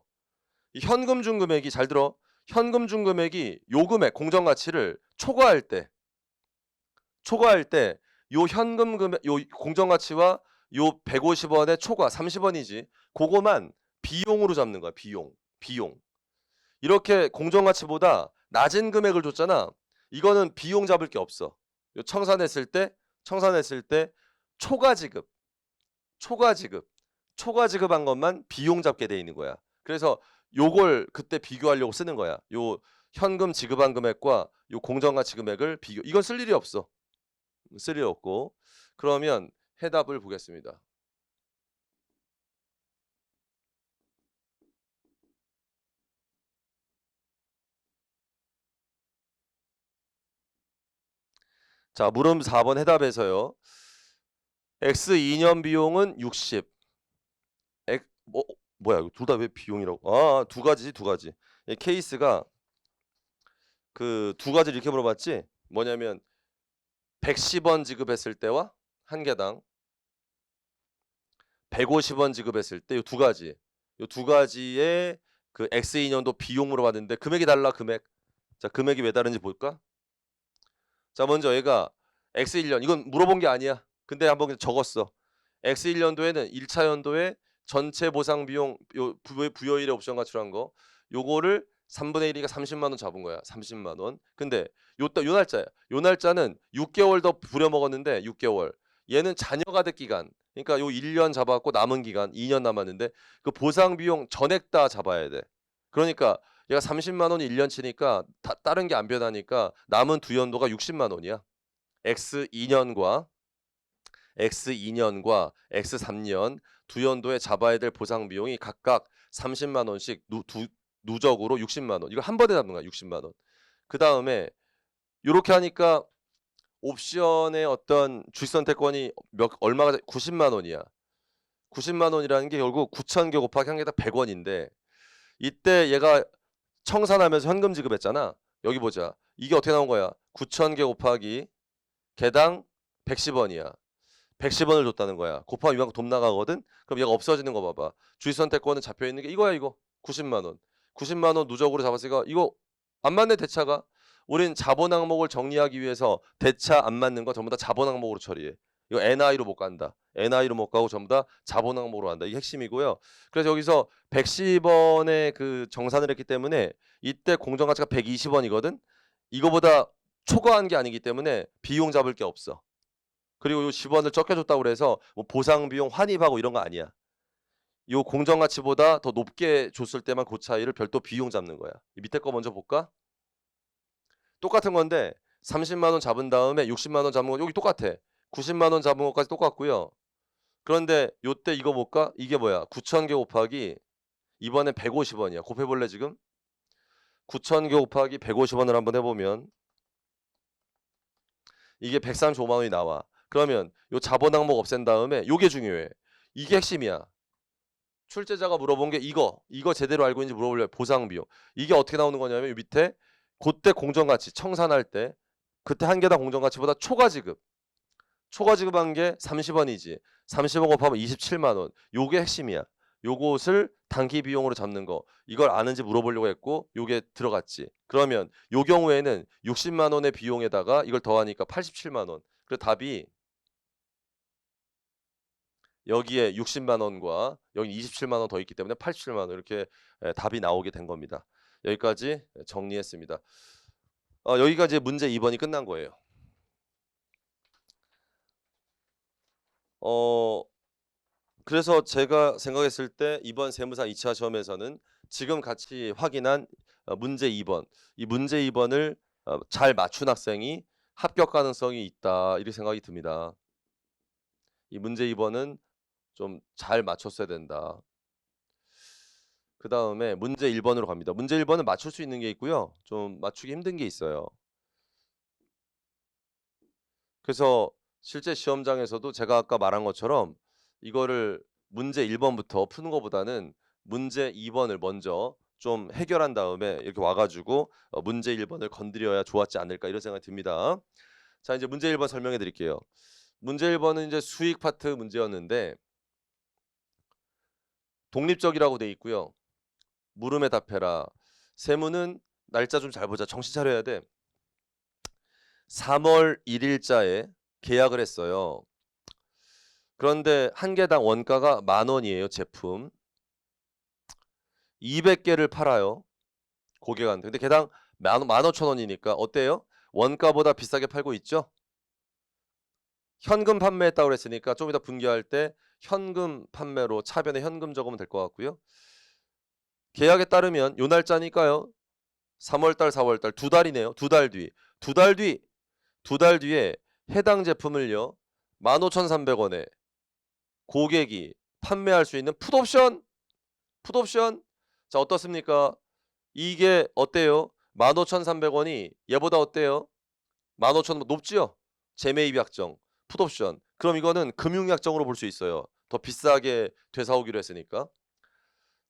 이 현금 준 금액이 잘 들어. 현금 준 금액이 요 금액 공정 가치를 초과할 때 요 현금 금액 요 공정 가치와 요 150원의 초과 30원이지. 그거만 비용으로 잡는 거야. 비용. 이렇게 공정 가치보다 낮은 금액을 줬잖아. 이거는 비용 잡을 게 없어. 요 청산했을 때 초과 지급한 것만 비용 잡게 돼 있는 거야. 그래서 요걸 그때 비교하려고 쓰는 거야. 요 현금 지급한 금액과 요 공정 가치 금액을 비교. 이건 쓸 일이 없어. 쓸 일 없고. 그러면 해답을 보겠습니다. 자, 물음 4번 해답에서요. X 2년 비용은 60. 뭐야? 둘 다 왜 비용이라고? 두 가지지, 두 가지. 이 케이스가 그 두 가지를 이렇게 물어봤지. 뭐냐면 110원 지급했을 때와 한 개당 150원 지급했을 때 요 두 가지. 요 두 가지의 그 X 2년도 비용 물어봤는데 금액이 달라, 금액. 자, 금액이 왜 다른지 볼까? 자, 먼저 얘가 X 1년 이건 물어본 게 아니야. 근데 한번 그냥 적었어. X 1년도에는 1차 연도에 전체 보상 비용 요 부여일의 옵션 가치란 거 요거를 3분의 1이니까 30만 원 잡은 거야. 30만 원. 근데 요 날짜야. 요 날짜는 6개월 더 부려 먹었는데 6개월. 얘는 자녀가 될 기간. 그러니까 요 1년 잡았고 남은 기간 2년 남았는데 그 보상 비용 전액 다 잡아야 돼. 그러니까 얘가 30만 원이 1년 치니까 다른 게 안 변하니까 남은 두 연도가 60만 원이야. X2년과 X3년 두 연도에 잡아야 될 보상 비용이 각각 30만 원씩 누적으로 60만 원. 이거 한 번에 잡는 거야. 60만 원. 그다음에 요렇게 하니까 옵션의 어떤 주식 선택권이 얼마가 90만 원이야. 90만 원이라는 게 결국 9,000개 곱하기 한 개당 100원인데 이때 얘가 청산하면서 현금 지급했잖아. 여기 보자. 이게 어떻게 나온 거야? 9,000개 곱하기 개당 110원이야. 110원을 줬다는 거야. 곱하면 이만큼 돈 나가거든? 그럼 얘가 없어지는 거 봐봐. 주식선택권은 잡혀있는 게 이거야 이거. 90만 원. 90만 원 누적으로 잡았으니까 이거 안 맞네 대차가. 우린 자본 항목을 정리하기 위해서 대차 안 맞는 거 전부 다 자본 항목으로 처리해. 이거 NI로 못 간다. NI로 못 가고 전부 다 자본 항목으로 간다. 이게 핵심이고요. 그래서 여기서 110원의 그 정산을 했기 때문에 이때 공정가치가 120원이거든. 이거보다 초과한 게 아니기 때문에 비용 잡을 게 없어. 그리고 요 10원을 적게 줬다고 그래서 뭐 보상 비용 환입하고 이런 거 아니야. 요 공정가치보다 더 높게 줬을 때만 그 차이를 별도 비용 잡는 거야. 이 밑에 거 먼저 볼까? 똑같은 건데 30만 원 잡은 다음에 60만 원 잡은 거 여기 똑같아. 90만 원 잡은 것까지 똑같고요. 그런데 요때 이거 볼까? 이게 뭐야? 9,000개 곱하기 이번엔 150원이야. 곱해볼래 지금? 9,000개 곱하기 150원을 한번 해보면 이게 135만 원이 나와. 그러면 요 자본 항목 없앤 다음에 요게 중요해. 이게 핵심이야. 출제자가 물어본 게 이거 제대로 알고 있는지 물어보려고 보상 비용. 이게 어떻게 나오는 거냐면 요 밑에 그때 공정가치 청산할 때 그때 한 개당 공정가치보다 초과 지급한 게 30원이지. 30원 곱하면 27만 원. 요게 핵심이야. 요것을 단기 비용으로 잡는 거. 이걸 아는지 물어보려고 했고 요게 들어갔지. 그러면 요 경우에는 60만 원의 비용에다가 이걸 더하니까 87만 원. 그래서 답이 여기에 60만 원과 여기 27만 원 더 있기 때문에 87만 원 이렇게 답이 나오게 된 겁니다. 여기까지 정리했습니다. 여기가 이제 문제 2번이 끝난 거예요. 그래서 제가 생각했을 때 이번 세무사 2차 시험에서는 지금 같이 확인한 문제 2번 이 문제 2번을 잘 맞춘 학생이 합격 가능성이 있다 이렇게 생각이 듭니다. 이 문제 2번은 좀 잘 맞췄어야 된다. 그 다음에 문제 1번으로 갑니다. 문제 1번은 맞출 수 있는 게 있고요. 좀 맞추기 힘든 게 있어요. 그래서 실제 시험장에서도 제가 아까 말한 것처럼 이거를 문제 1번부터 푸는 것보다는 문제 2번을 먼저 좀 해결한 다음에 이렇게 와가지고 문제 1번을 건드려야 좋았지 않을까 이런 생각이 듭니다. 자, 이제 문제 1번 설명해 드릴게요. 문제 1번은 이제 수익 파트 문제였는데 독립적이라고 돼 있고요. 물음에 답해라. 세무는 날짜 좀 잘 보자. 정신 차려야 돼. 3월 1일자에 계약을 했어요. 그런데 한 개당 원가가 10,000원이에요. 제품 200개를 팔아요. 고객한테. 근데 개당 15,000원이니까 어때요? 원가보다 비싸게 팔고 있죠? 현금 판매했다고 그랬으니까 좀 이따 분기할 때 현금 판매로 차변에 현금 적으면 될 것 같고요. 계약에 따르면 요 날짜니까요. 3월달, 4월달 2달이네요. 2달 뒤. 2달 뒤에 해당 제품을요. 15,300원에 고객이 판매할 수 있는 풋옵션. 자, 어떻습니까? 이게 어때요? 15,300원이 얘보다 어때요? 15,000원 높지요? 재매입 약정, 풋옵션. 그럼 이거는 금융 약정으로 볼 수 있어요. 더 비싸게 되사오기로 했으니까.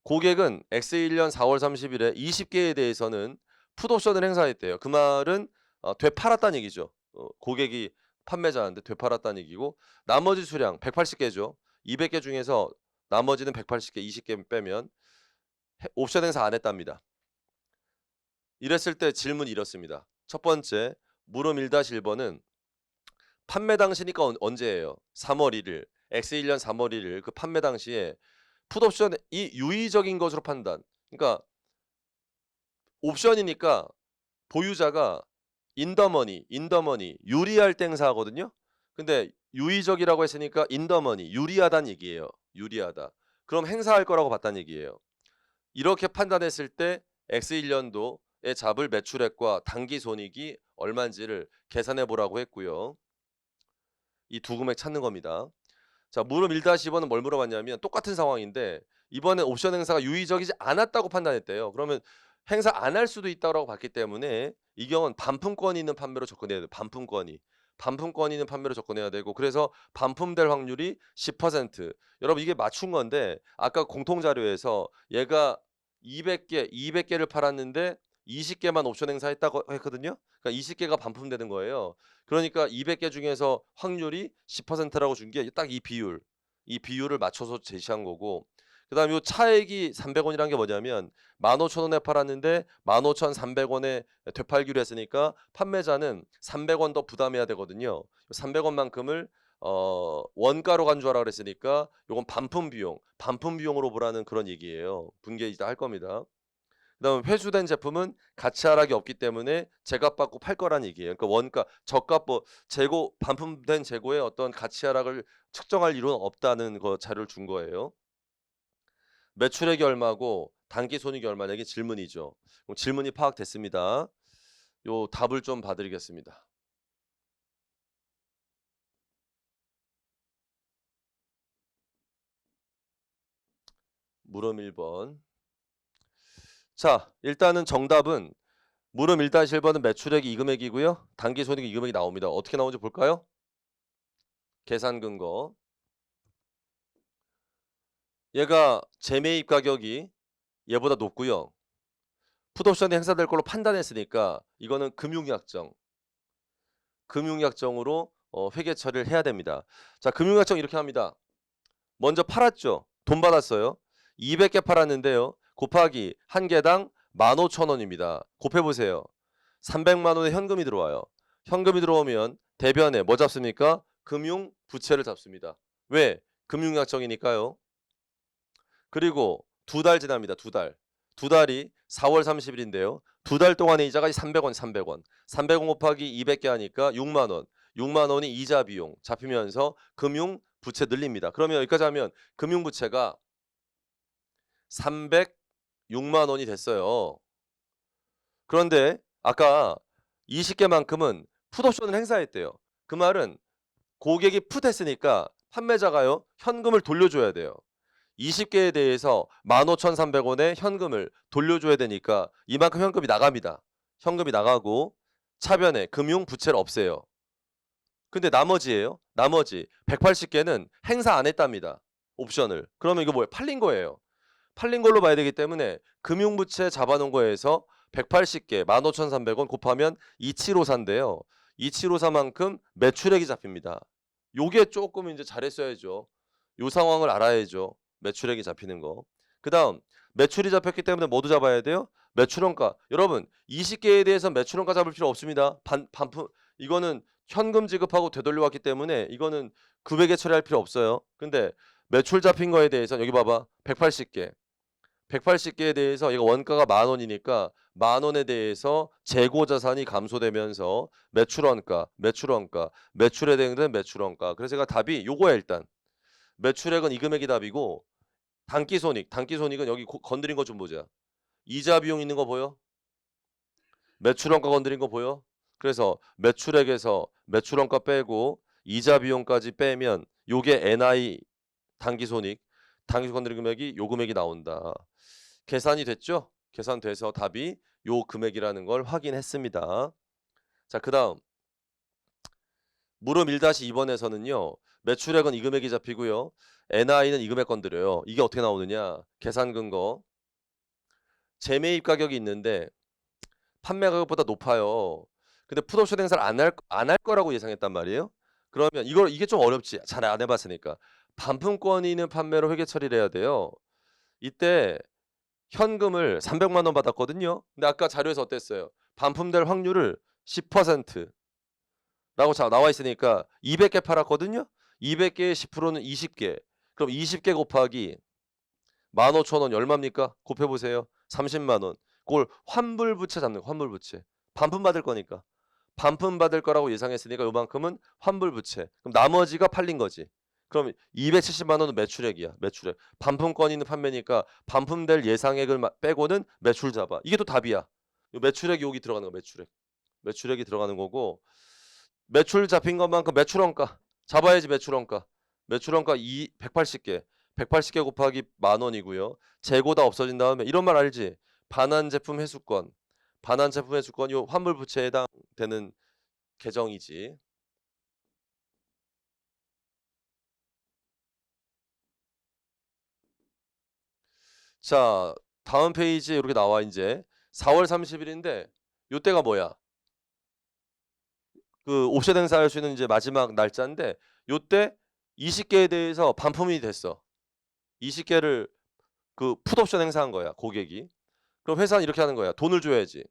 고객은 X1년 4월 30일에 20개에 대해서는 풋옵션을 행사했대요. 그 말은 되팔았다는 얘기죠. 고객이 판매자한테 되팔았다는 얘기고 나머지 수량 180개죠. 200개 중에서 나머지는 180개, 20개 빼면 옵션 행사 안 했답니다. 이랬을 때 질문이 이렇습니다. 첫 번째, 물음 1-1번은 판매 당시니까 언제예요? 3월 1일. X1년 3월 1일 그 판매 당시에 풋옵션이 유의적인 것으로 판단. 그러니까 옵션이니까 보유자가 인더머니 유리할 때 행사하거든요. 근데 유의적이라고 했으니까 인더머니 유리하다는 얘기예요. 유리하다. 그럼 행사할 거라고 봤다는 얘기예요. 이렇게 판단했을 때 X1년도에 잡을 매출액과 당기 손익이 얼마인지를 계산해 보라고 했고요. 이 두 금액 찾는 겁니다. 자, 물음 1-2번은 뭘 물어봤냐면 똑같은 상황인데 이번엔 옵션 행사가 유의적이지 않았다고 판단했대요. 그러면 행사 안 할 수도 있다고 봤기 때문에 이 경우는 반품권이 있는 판매로 접근해야 돼요. 반품권이. 반품권이 있는 판매로 접근해야 되고 그래서 반품될 확률이 10%. 여러분 이게 맞춘 건데 아까 공통 자료에서 얘가 200개를 팔았는데 20개만 옵션 행사했다고 했거든요. 그러니까 20개가 반품되는 거예요. 그러니까 200개 중에서 확률이 10%라고 준 게 딱 이 비율. 이 비율을 맞춰서 제시한 거고 그다음에 요 차액이 300원이란 게 뭐냐면 15,000원에 팔았는데 15,300원에 되팔기로 했으니까 판매자는 300원 더 부담해야 되거든요. 300원만큼을 원가로 간 줄 알아 그랬으니까 요건 반품 비용으로 보라는 그런 얘기예요. 분개 이제 할 겁니다. 그다음에 회수된 제품은 가치 하락이 없기 때문에 제값 받고 팔 거란 얘기예요. 그러니까 원가, 저가 재고 반품된 재고의 어떤 가치 하락을 측정할 이유는 없다는 거 자료를 준 거예요. 매출액이 얼마고 단기 손익이 얼마냐 이게 질문이죠. 그럼 질문이 파악됐습니다. 요 답을 좀 봐드리겠습니다. 물음 1번. 자, 일단은 정답은 물음 1-1번은 매출액이 이 금액이고요. 단기 손익이 이 금액이 나옵니다. 어떻게 나오는지 볼까요? 계산 근거. 얘가 재매입 가격이 얘보다 높고요. 풋옵션이 행사될 걸로 판단했으니까 이거는 금융약정으로 회계 처리를 해야 됩니다. 자, 금융약정 이렇게 합니다. 먼저 팔았죠. 돈 받았어요. 200개 팔았는데요. 곱하기 한 개당 15,000원입니다. 곱해 보세요. 300만 원의 현금이 들어와요. 현금이 들어오면 대변에 뭐 잡습니까? 금융 부채를 잡습니다. 왜? 금융약정이니까요. 그리고 두 달 지납니다. 두 달. 두 달이 4월 30일인데요. 두 달 동안의 이자가 300원, 300원. 300원 곱하기 200개 하니까 6만 원. 6만 원이 이자 비용 잡히면서 금융 부채 늘립니다. 그러면 여기까지 하면 금융 부채가 306만 원이 됐어요. 그런데 아까 20개만큼은 풋옵션을 행사했대요. 그 말은 고객이 풋했으니까 판매자가요 현금을 돌려줘야 돼요. 20개에 대해서 15,300원의 현금을 돌려줘야 되니까 이만큼 현금이 나갑니다. 현금이 나가고 차변에 금융 부채를 없애요. 근데 나머지예요. 나머지 180개는 행사 안 했답니다. 옵션을. 그러면 이거 뭐예요? 팔린 거예요. 팔린 걸로 봐야 되기 때문에 금융부채 잡아놓은 거에서 180개 15,300원 곱하면 2754인데요. 2754만큼 매출액이 잡힙니다. 요게 조금 이제 잘했어야죠. 요 상황을 알아야죠. 매출액이 잡히는 거. 그다음 매출이 잡혔기 때문에 뭐도 잡아야 돼요? 매출원가. 여러분 20개에 대해서 매출원가 잡을 필요 없습니다. 반품 이거는 현금 지급하고 되돌려왔기 때문에 이거는 금액에 처리할 필요 없어요. 근데 매출 잡힌 거에 대해서 여기 봐봐. 180개. 180개에 대해서 이거 원가가 10,000원이니까 10,000원에 대해서 재고 자산이 감소되면서 매출에 대응된 매출원가. 그래서 제가 답이 요거야 일단. 매출액은 이 금액이 답이고 단기손익은 여기 건드린 거 좀 보자. 이자 비용 있는 거 보여? 매출원가 건드린 거 보여? 그래서 매출액에서 매출원가 빼고 이자 비용까지 빼면 요게 NI 단기손익 건드린 금액이 요 금액이 나온다. 계산이 됐죠? 계산돼서 답이 요 금액이라는 걸 확인했습니다. 자, 그다음 물음 1-2번에서는요. 매출액은 이 금액이 잡히고요. NI는 이 금액 건드려요. 이게 어떻게 나오느냐? 계산 근거. 재매입 가격이 있는데 판매 가격보다 높아요. 근데 풋옵션 행사를 안 할 거라고 예상했단 말이에요. 그러면 이게 좀 어렵지. 잘 안 해봤으니까. 반품권이 있는 판매로 회계 처리를 해야 돼요. 이때 현금을 300만 원 받았거든요. 근데 아까 자료에서 어땠어요? 반품될 확률을 10% 라고 나와 있으니까 200개 팔았거든요. 200개의 10%는 20개. 그럼 20개 곱하기 15,000원 얼마입니까? 곱해 보세요. 30만 원. 그걸 환불부채 잡는 거. 환불부채. 반품 받을 거니까. 반품 받을 거라고 예상했으니까 요만큼은 환불부채. 그럼 나머지가 팔린 거지. 그럼 270만 원은 매출액이야. 매출액. 반품권이 있는 판매니까 반품될 예상액을 빼고는 매출 잡아. 이게 또 답이야. 요 매출액이 여기 들어가는 거. 매출액이 들어가는 거고 매출 잡힌 것만큼 매출원가 잡아야지. 매출원가 180개. 180개 곱하기 10,000원이고요. 재고 다 없어진 다음에 이런 말 알지? 반환 제품 회수권 요 환불 부채에 해당되는 계정이지. 자, 다음 페이지에 이렇게 나와 이제 4월 30일인데 요때가 뭐야? 그 옵션 행사할 수 있는 이제 마지막 날짜인데 요때 20개에 대해서 반품이 됐어. 20개를 그 풋옵션 행사한 거야, 고객이. 그럼 회사는 이렇게 하는 거야. 돈을 줘야지.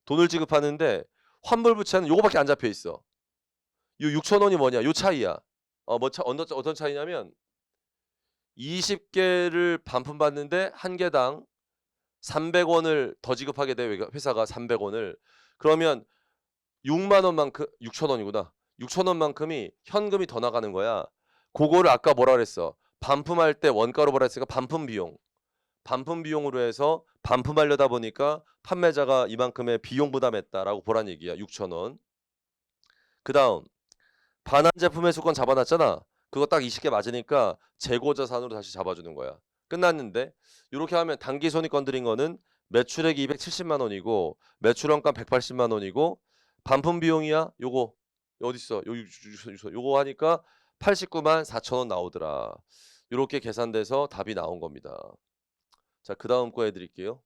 돈을 지급하는데 환불 부채는 요거밖에 안 잡혀 있어. 요 6,000원이 뭐냐? 요 차이야. 어떤 차이냐면 20개를 반품받는데 한 개당 300원을 더 지급하게 돼 회사가 300원을. 그러면 6만 원만큼 6,000원이구나. 6,000원 만큼이 현금이 더 나가는 거야. 그거를 아까 뭐라 그랬어? 반품할 때 원가로 뭐라 했으니까 반품 비용. 반품 비용으로 해서 반품하려다 보니까 판매자가 이만큼의 비용 부담했다라고 보란 얘기야. 6,000원. 그다음 반환 제품 회수권 잡아놨잖아. 그거 딱 20개 맞으니까 재고 자산으로 다시 잡아주는 거야. 끝났는데 이렇게 하면 단기 손익권 들인 거는 매출액이 270만 원이고 매출원가 180만 원이고 반품 비용이야. 요거 어디 있어? 요거 하니까 89만 4천 원 나오더라. 이렇게 계산돼서 답이 나온 겁니다. 자, 그다음 거 해드릴게요.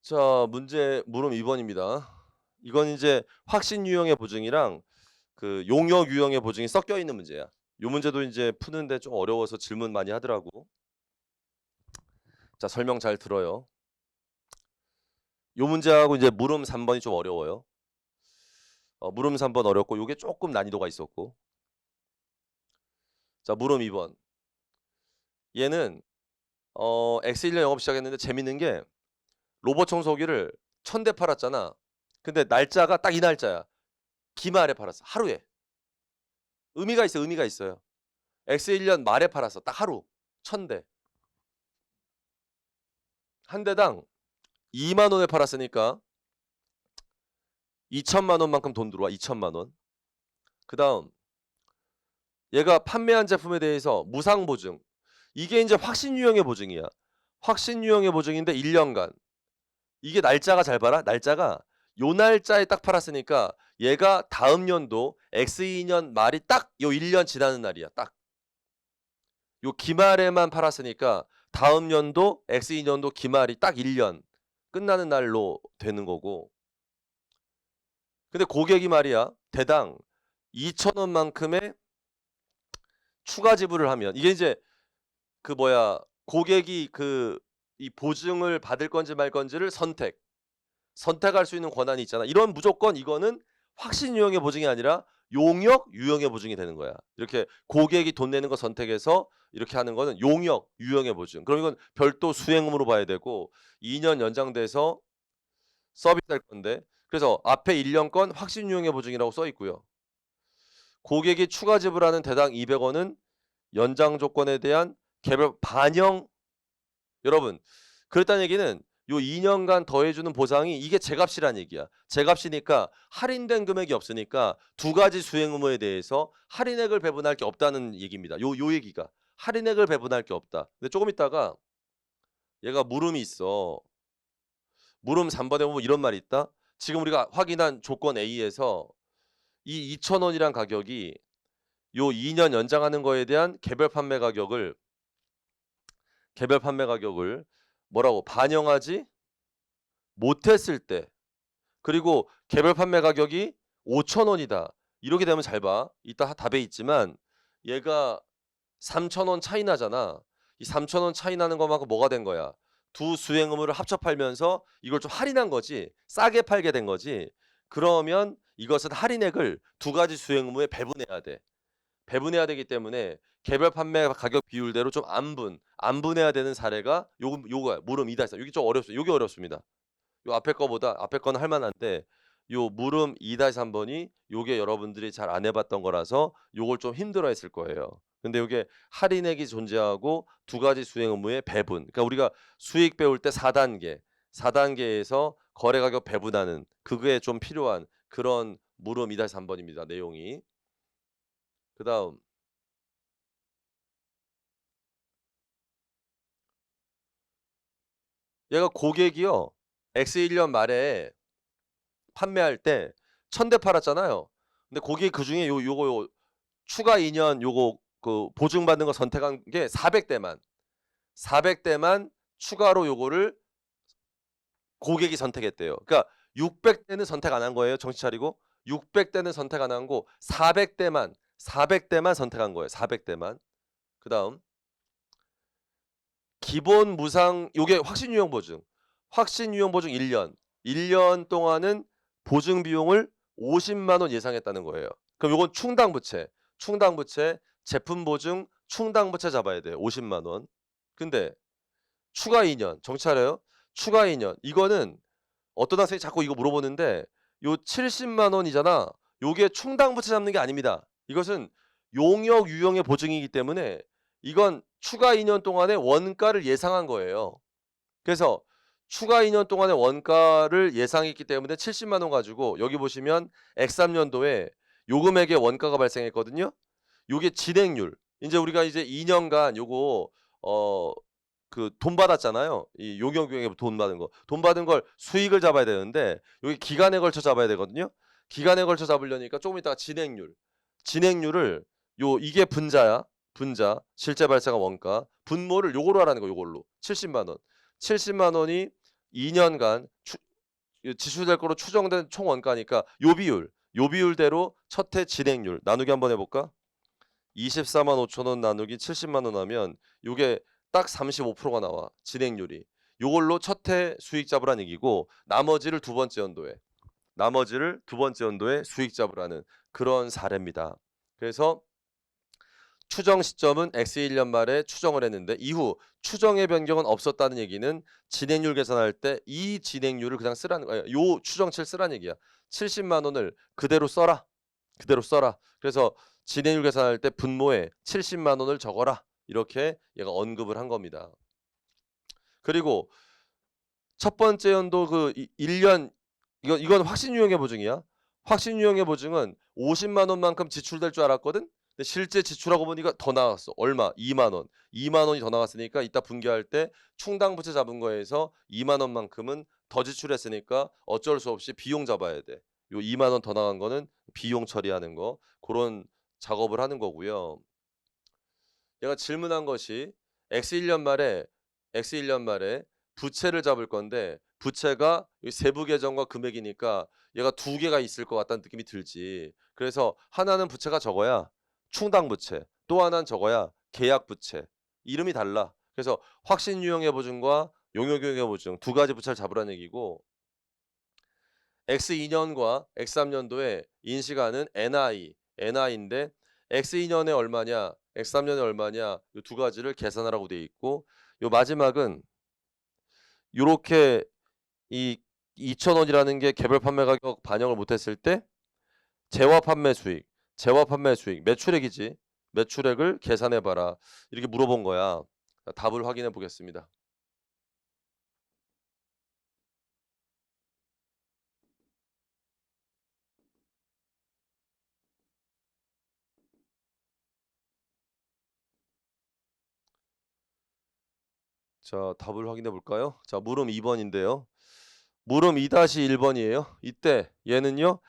자, 문제 물음 2번입니다. 이건 이제 확신 유형의 보증이랑 그 용역 유형의 보증이 섞여 있는 문제야. 요 문제도 이제 푸는데 좀 어려워서 질문 많이 하더라고. 자, 설명 잘 들어요. 요 문제하고 이제 물음 3번이 좀 어려워요. 물음 3번 어렵고 요게 조금 난이도가 있었고. 자, 물음 2번. 얘는 X1년 영업 시작했는데 재밌는 게 로봇 청소기를 1,000대 팔았잖아. 근데 날짜가 딱 이 날짜야. 기말에 팔았어. 하루에. 의미가 있어요. X1년 말에 팔았어. 딱 하루. 1,000대. 한 대당 2만 원에 팔았으니까 2천만 원만큼 돈 들어와. 2천만 원. 그다음 얘가 판매한 제품에 대해서 무상 보증. 이게 이제 확신 유형의 보증이야. 확신 유형의 보증인데 1년간. 이게 날짜가 잘 봐라. 날짜가 요 날짜에 딱 팔았으니까 얘가 다음 연도 X2년 말이 딱 요 1년 지나는 날이야. 딱. 요 기말에만 팔았으니까 다음 연도 X2년도 기말이 딱 1년 끝나는 날로 되는 거고. 근데 고객이 말이야. 대당 2,000원만큼의 추가 지불을 하면 이게 이제 그 뭐야 고객이 그 이 보증을 받을 건지 말 건지를 선택할 수 있는 권한이 있잖아. 이런 무조건 이거는 확신 유형의 보증이 아니라 용역 유형의 보증이 되는 거야. 이렇게 고객이 돈 내는 거 선택해서 이렇게 하는 거는 용역 유형의 보증. 그럼 이건 별도 수행음으로 봐야 되고 2년 연장돼서 서비스할 건데 그래서 앞에 1년권 확신 유형의 보증이라고 써 있고요. 고객이 추가 지불하는 대당 200원은 연장 조건에 대한 개별 반영. 여러분 그랬다는 얘기는 요 2년간 더해주는 보상이 이게 제값이란 얘기야. 제값이니까 할인된 금액이 없으니까 두 가지 수행 의무에 대해서 할인액을 배분할 게 없다는 얘기입니다. 요 얘기가 할인액을 배분할 게 없다. 근데 조금 있다가 얘가 물음이 있어. 물음 3번에 보면 이런 말이 있다. 지금 우리가 확인한 조건 A에서 이 2,000원이란 가격이 요 2년 연장하는 거에 대한 개별 판매 가격을 뭐라고 반영하지 못했을 때 그리고 개별 판매 가격이 5,000원이다. 이렇게 되면 잘 봐. 이따 답에 있지만 얘가 3,000원 차이 나잖아. 이 3,000원 차이 나는 것만큼 뭐가 된 거야? 두 수행 의무를 합쳐 팔면서 이걸 좀 할인한 거지. 싸게 팔게 된 거지. 그러면 이것은 할인액을 두 가지 수행 의무에 배분해야 돼. 배분해야 되기 때문에 개별 판매 가격 비율대로 좀 안분해야 되는 사례가 요거야. 물음 2-3. 이게 좀 어렵습니다. 요게 어렵습니다. 요 앞에 거보다 앞에 거는 할 만한데 요 물음 2-3번이 요게 여러분들이 잘 안 해봤던 거라서 요걸 좀 힘들어했을 거예요. 근데 요게 할인액이 존재하고 두 가지 수행 의무의 배분. 그러니까 우리가 수익 배울 때 4단계에서 거래 가격 배분하는 그거에 좀 필요한 그런 물음 2-3번입니다. 내용이. 그다음 얘가 고객이요. X 1년 말에 판매할 때 1000대 팔았잖아요. 근데 거기 그중에 요거 추가 2년 요거 그 보증받는 거 선택한 게 400대만. 400대만 추가로 요거를 고객이 선택했대요. 그러니까 600대는 선택 안 한 거예요. 정신 차리고. 600대는 선택 안 한 거 400대만 선택한 거예요. 400대만. 그다음 기본 무상 요게 확신 유형 보증. 확신 유형 보증 1년. 1년 동안은 보증 비용을 500,000 원 예상했다는 거예요. 그럼 요건 충당부채. 충당부채 제품 보증 충당부채 잡아야 돼요. 500,000 원. 근데 추가 2년. 정신 차려요. 추가 2년. 이거는 어떤 학생이 자꾸 이거 물어보는데 요 700,000 원이잖아. 요게 충당부채 잡는 게 아닙니다. 이것은 용역 유형의 보증이기 때문에 이건 추가 2년 동안의 원가를 예상한 거예요. 그래서 추가 2년 동안의 원가를 예상했기 때문에 700,000 원 가지고 여기 보시면 X3년도에 요 금액의 원가가 발생했거든요. 요게 진행률. 인제 우리가 이제 2년간 요거 그 돈 받았잖아요. 이 용역유형에 돈 받은 거. 돈 받은 걸 수익을 잡아야 되는데 여기 기간에 걸쳐 잡아야 되거든요. 기간에 걸쳐 잡으려니까 조금 있다가 진행률. 진행률을 이게 분자야. 분자. 실제 발생한 원가. 분모를 요거로 하라는 거 요걸로. 700,000 원. 700,000 원이 2년간 지출될 거로 추정된 총 원가니까 요 비율. 요 비율대로 첫 해 진행률 나누기 한번 해 볼까? 245,000원 나누기 700,000 원 하면 요게 딱 35%가 나와. 진행률이. 요걸로 첫 해 수익 잡으라는 얘기고 나머지를 두 번째 연도에 수익 잡으라는 그런 사례입니다. 그래서 추정 시점은 X1년 말에 추정을 했는데 이후 추정의 변경은 없었다는 얘기는 진행률 계산할 때 이 진행률을 그냥 쓰라는 거야. 요 추정치를 쓰라는 얘기야. 700,000 원을 그대로 써라. 그대로 써라. 그래서 진행률 계산할 때 분모에 700,000 원을 적어라. 이렇게 얘가 언급을 한 겁니다. 그리고 첫 번째 연도 그 1년 이건 확신 유형의 보증이야. 확신 유형의 보증은 500,000 원만큼 지출될 줄 알았거든. 근데 실제 지출하고 보니까 더 나왔어. 얼마? 20,000 원. 20,000 원이 더 나왔으니까 이따 분기할 때 충당부채 잡은 거에서 20,000 원만큼은 더 지출했으니까 어쩔 수 없이 비용 잡아야 돼. 요 20,000 원 더 나간 거는 비용 처리하는 거. 그런 작업을 하는 거고요. 얘가 질문한 것이 X1년 말에 부채를 잡을 건데 부채가 세부 계정과 금액이니까 얘가 두 개가 있을 것 같다는 느낌이 들지. 그래서 하나는 부채가 적어야 충당 부채, 또 하나는 적어야 계약 부채. 이름이 달라. 그래서 확신 유형의 보증과 용역 유형의 보증 두 가지 부채를 잡으라는 얘기고 X2년과 X3년도에 인시가는 NI인데 X2년에 얼마냐, X3년에 얼마냐 이 두 가지를 계산하라고 돼 있고 요 마지막은 요렇게 이 2,000원이라는 게 개별 판매 가격 반영을 못했을 때 재화 판매 수익, 매출액이지. 매출액을 계산해 봐라. 이렇게 물어본 거야. 답을 확인해 보겠습니다. 자, 답을 확인해 볼까요? 자, 물음 2번인데요. 물음 2-1번이에요. 이때 얘는요.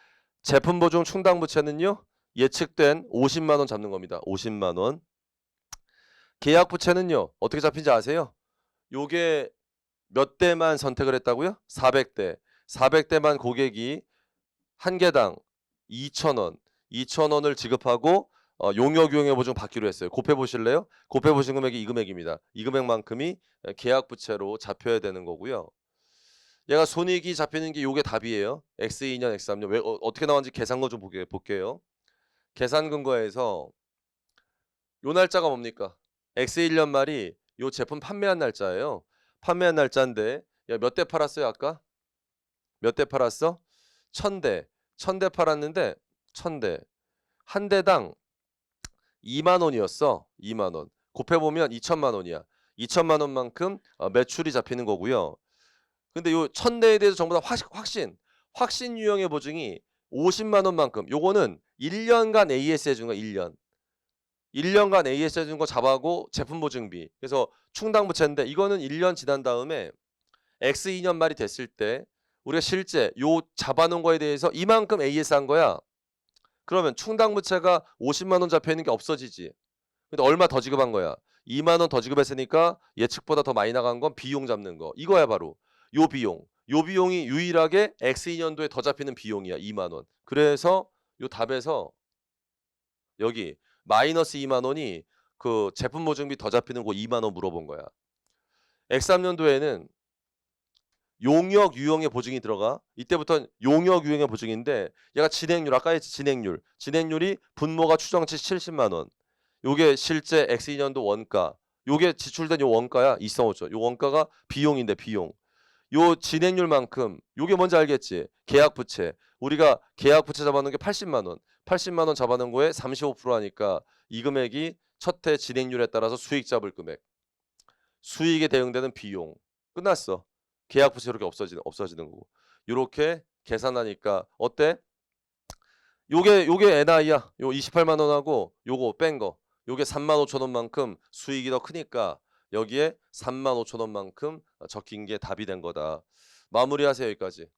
제품 보증 충당 부채는요. 예측된 500,000 원 잡는 겁니다. 500,000 원. 계약 부채는요. 어떻게 잡힌지 아세요? 요게 몇 대만 선택을 했다고요? 400대. 400대만 고객이 한 개당 2,000원, 2,000원을 지급하고 용역 유형의 보증 받기로 했어요. 곱해 보실래요? 곱해 보신 금액이 이 금액입니다. 이 금액만큼이 계약 부채로 잡혀야 되는 거고요. 얘가 손익이 잡히는 게 요게 답이에요. X2년, X3년. 왜 어떻게 나왔는지 계산거 좀 볼게요. 계산 근거에서 요 날짜가 뭡니까? X1년 말이 요 제품 판매한 날짜예요. 판매한 날짜인데 야, 몇 대 팔았어요, 아까? 몇 대 팔았어? 1,000대. 1,000대 팔았는데 1,000대. 한 대당 2만 원이었어. 2만 원. 곱해 보면 2천만 원이야. 2천만 원만큼 매출이 잡히는 거고요. 근데 요 1,000대에 대해서 전부 다 확신 유형의 보증이 500,000 원만큼. 요거는 1년간 AS 해 준 거야, 1년. 1년간 AS 해 준 거 잡아고 제품 보증비. 그래서 충당 부채인데 이거는 1년 지난 다음에 X 2년 말이 됐을 때 우리가 실제 요 잡아놓은 거에 대해서 이만큼 AS 한 거야. 그러면 충당부채가 50만 원 잡혀 있는 게 없어지지. 근데 얼마 더 지급한 거야? 2만 원 더 지급했으니까 예측보다 더 많이 나간 건 비용 잡는 거. 이거야 바로. 요 비용. 요 비용이 유일하게 X2년도에 더 잡히는 비용이야. 2만 원. 그래서 요 답에서 여기 마이너스 2만 원이 그 제품 보증비 더 잡히는 거 2만 원 물어본 거야. X3년도에는 용역 유형의 보증이 들어가. 이때부터는 용역 유형의 보증인데 얘가 진행률 아까 했지 진행률. 진행률이 분모가 추정치 70만 원. 요게 실제 X2년도 원가. 요게 지출된 요 원가야. 2.5조. 요 원가가 비용인데 비용. 요 진행률만큼 요게 뭔지 알겠지? 계약 부채. 우리가 계약 부채 잡아놓은 게 80만 원. 80만 원 잡아놓은 거에 35% 하니까 이 금액이 첫 해 진행률에 따라서 수익 잡을 금액. 수익에 대응되는 비용. 끝났어. 계약 부채 이렇게 없어지는 거고. 요렇게 계산하니까 어때? 요게 NI야. 요 28만 원하고 요거 뺀 거. 요게 3만 5천 원만큼 수익이 더 크니까 여기에 3만 5천 원만큼 적힌 게 답이 된 거다. 마무리하세요 여기까지.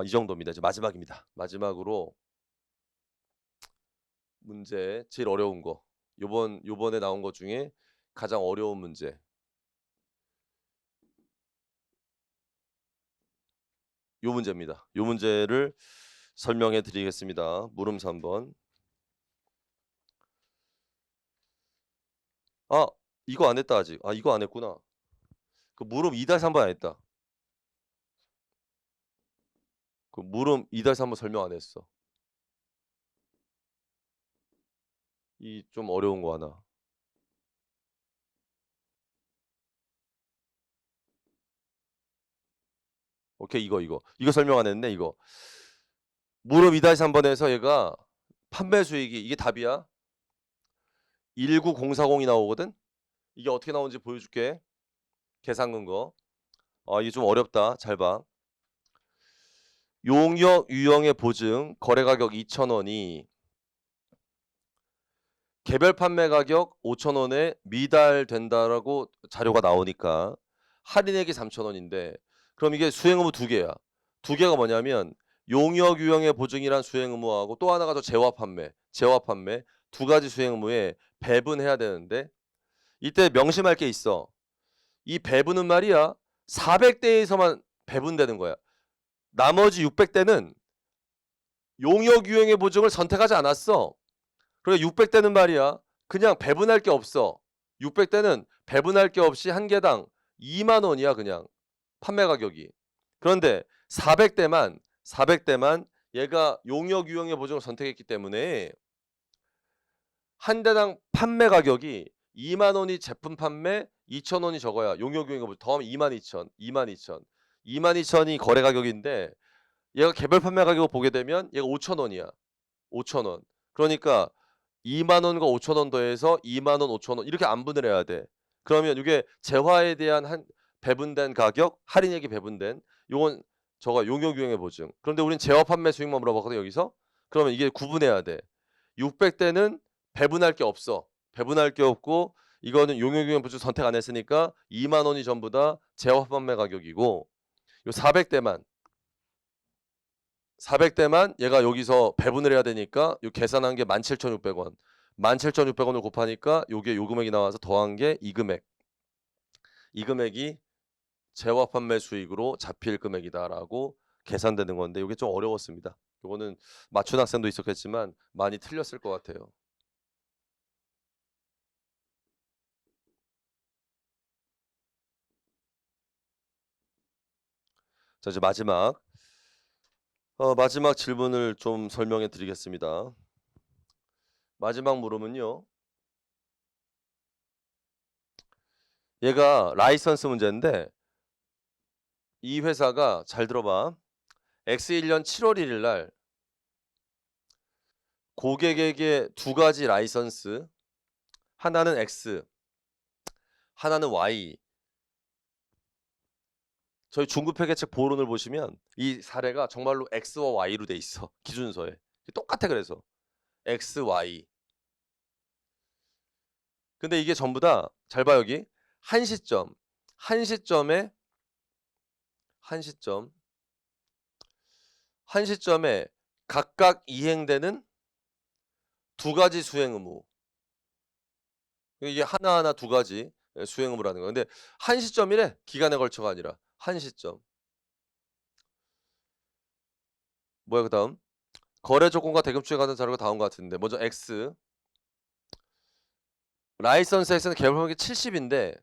이 정도입니다. 이제 마지막입니다. 마지막으로 문제 제일 어려운 거. 요번에 나온 것 중에 가장 어려운 문제. 요 문제입니다. 요 문제를 설명해 드리겠습니다. 물음 3번. 이거 안 했다 아직. 이거 안 했구나. 그 물음 2-3번 안 했다. 그 물음 2-3번 설명 안 했어. 이 좀 어려운 거 하나. 오케이 이거 설명 안 했네 이거. 물음 2-3번에서 얘가 판매 수익이 이게 답이야. 19040이 나오거든. 이게 어떻게 나오는지 보여줄게. 계산 근거. 이게 좀 어렵다. 잘 봐. 용역 유형의 보증 거래 가격 2,000원이 개별 판매 가격 5,000원에 미달된다라고 자료가 나오니까 할인액이 3,000원인데 그럼 이게 수행 의무 두 개야. 두 개가 뭐냐면 용역 유형의 보증이란 수행 의무하고 또 하나가 저 재화 판매 두 가지 수행 의무에 배분해야 되는데 이때 명심할 게 있어. 이 배분은 말이야 400대에서만 배분되는 거야. 나머지 600대는 용역 유형의 보증을 선택하지 않았어. 그러니까 600대는 말이야. 그냥 배분할 게 없어. 600대는 배분할 게 없이 한 개당 2만 원이야 그냥 판매 가격이. 그런데 400대만 얘가 용역 유형의 보증을 선택했기 때문에 한 대당 판매 가격이 2만 원이 제품 판매, 2천 원이 저거야. 용역 유형의 보증 더하면 22,000, 22,000이 거래 가격인데 얘가 개별 판매 가격을 보게 되면 얘가 5천 원이야. 5천 원. 그러니까 2만 원과 5천 원 더해서 2만 원, 5천 원 이렇게 안분을 해야 돼. 그러면 이게 재화에 대한 배분된 가격, 할인액이 배분된 요건 저거 용역 유형의 보증. 그런데 우린 재화 판매 수익만 물어봤거든 여기서. 그러면 이게 구분해야 돼. 600대는 배분할 게 없어. 배분할 게 없고 이거는 용역 유형 보증 선택 안 했으니까 2만 원이 전부 다 재화 판매 가격이고 요 400대만 얘가 여기서 배분을 해야 되니까 요 계산한 게 17,600원. 17,600원을 곱하니까 요게 요 금액이 나와서 더한 게 이 금액. 이 금액이 재화 판매 수익으로 잡힐 금액이다라고 계산되는 건데 요게 좀 어려웠습니다. 요거는 맞춘 학생도 있었겠지만 많이 틀렸을 것 같아요. 자, 이제 마지막 질문을 좀 설명해 드리겠습니다. 마지막 물음은요. 얘가 라이선스 문제인데 이 회사가 잘 들어봐. X1년 7월 1일 날 고객에게 두 가지 라이선스 하나는 X 하나는 Y 저희 중급회계책 보론을 보시면 이 사례가 정말로 X와 Y로 돼 있어. 기준서에. 똑같아 그래서. X, Y. 근데 이게 전부 다 잘 봐 여기. 한 시점. 한 시점에 한 시점 한 시점에 각각 이행되는 두 가지 수행 의무. 이게 하나하나 두 가지 수행 의무라는 거야. 근데 한 시점이래. 기간에 걸쳐가 아니라 한 시점. 뭐야 그다음? 거래 조건과 대금 추이에 관한 자료가 다음과 같은데 먼저 X. 라이선스 X는 개별품액이 70인데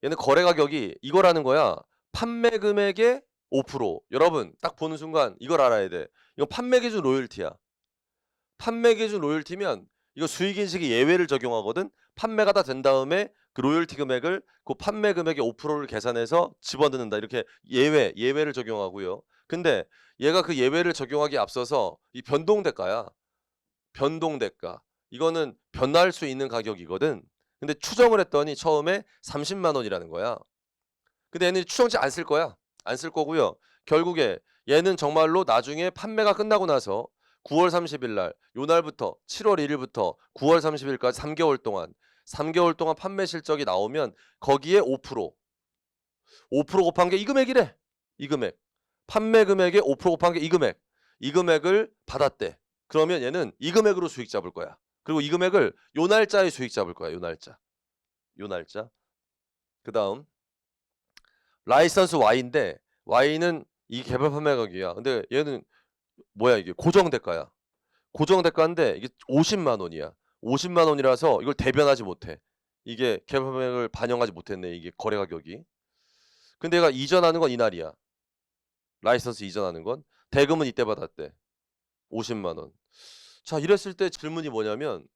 얘는 거래 가격이 이거라는 거야. 판매 금액의 5%. 여러분 딱 보는 순간 이걸 알아야 돼. 이거 판매 기준 로열티야. 판매 기준 로열티면 이거 수익 인식이 예외를 적용하거든. 판매가 다 된 다음에 그 로열티 금액을 그 판매 금액의 5%를 계산해서 집어넣는다. 이렇게 예외를 적용하고요. 근데 얘가 그 예외를 적용하기에 앞서서 이 변동대가야. 변동대가. 이거는 변할 수 있는 가격이거든. 근데 추정을 했더니 처음에 30만 원이라는 거야. 근데 얘는 추정치 안 쓸 거야. 안 쓸 거고요. 결국에 얘는 정말로 나중에 판매가 끝나고 나서 9월 30일 날, 요 날부터 7월 1일부터 9월 30일까지 3개월 동안 판매 실적이 나오면 거기에 5% 곱한 게 이 금액이래. 이 금액. 판매 금액에 5% 곱한 게 이 금액. 이 금액을 받았대. 그러면 얘는 이 금액으로 수익 잡을 거야. 그리고 이 금액을 요 날짜에 수익 잡을 거야. 요 날짜. 요 날짜. 그다음 라이선스 Y인데 Y는 이 개별 판매 가격이야. 근데 얘는 뭐야 이게 고정대가야. 고정대가인데 이게 50만 원이야. 50만 원이라서 이걸 대변하지 못해. 이게 개별 판매를 반영하지 못했네. 이게 거래 가격이. 근데 얘가 이전하는 건 이날이야. 라이선스 이전하는 건. 대금은 이때 받았대. 50만 원. 자, 이랬을 때 질문이 뭐냐면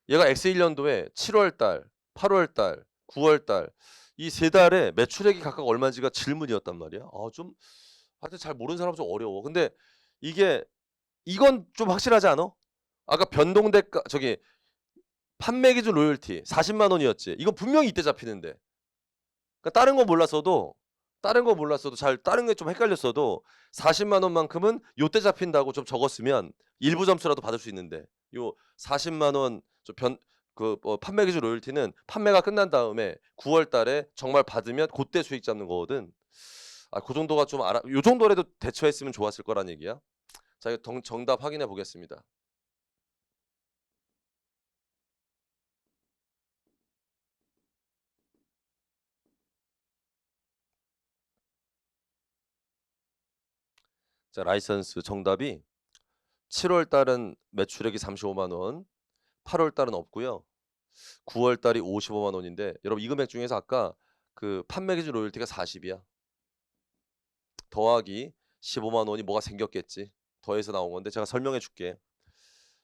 얘가 X1년도에 7월 달, 8월 달, 9월 달 이 세 달에 매출액이 각각 얼마인지가 질문이었단 말이야. 하여튼 잘 모르는 사람은 좀 어려워. 근데 이건 좀 확실하지 않아? 아까 변동대가 판매 기준 로열티 40만 원이었지. 이건 분명히 이때 잡히는데. 그러니까 다른 거 몰랐어도 다른 게 좀 헷갈렸어도 40만 원만큼은 요때 잡힌다고 좀 적었으면 일부 점수라도 받을 수 있는데 요 40만 원 판매 기준 로열티는 판매가 끝난 다음에 9월 달에 정말 받으면 그때 수익 잡는 거거든. 그 정도가 좀 요 정도라도 대처했으면 좋았을 거란 얘기야. 자, 이거 정답 확인해 보겠습니다. 자, 라이선스 정답이 7월 달은 매출액이 35만 원, 8월 달은 없고요. 9월 달이 55만 원인데 여러분 이 금액 중에서 아까 그 판매 기준 로열티가 40이야. 더하기 15만 원이 뭐가 생겼겠지. 더해서 나온 건데 제가 설명해 줄게.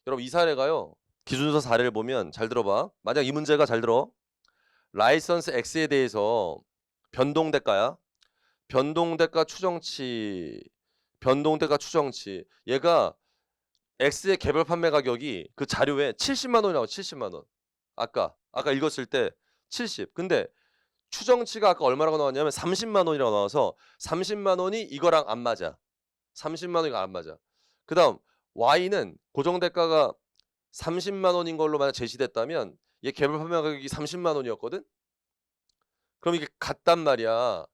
여러분 이 사례가요. 기준서 사례를 보면 잘 들어봐. 만약 이 문제가 잘 들어. 라이선스 X에 대해서 변동대가야. 변동대가 추정치. 얘가 X의 개별 판매 가격이 그 자료에 70만 원이 나와. 70만 원. 아까 읽었을 때 70. 근데 추정치가 아까 얼마라고 나왔냐면 30만 원이라고 나와서 30만 원이 이거랑 안 맞아. 30만 원이 안 맞아. 그다음 Y는 고정대가가 30만 원인 걸로 만약 제시됐다면 얘 개별 판매 가격이 30만 원이었거든. 그럼 이게 같단 말이야.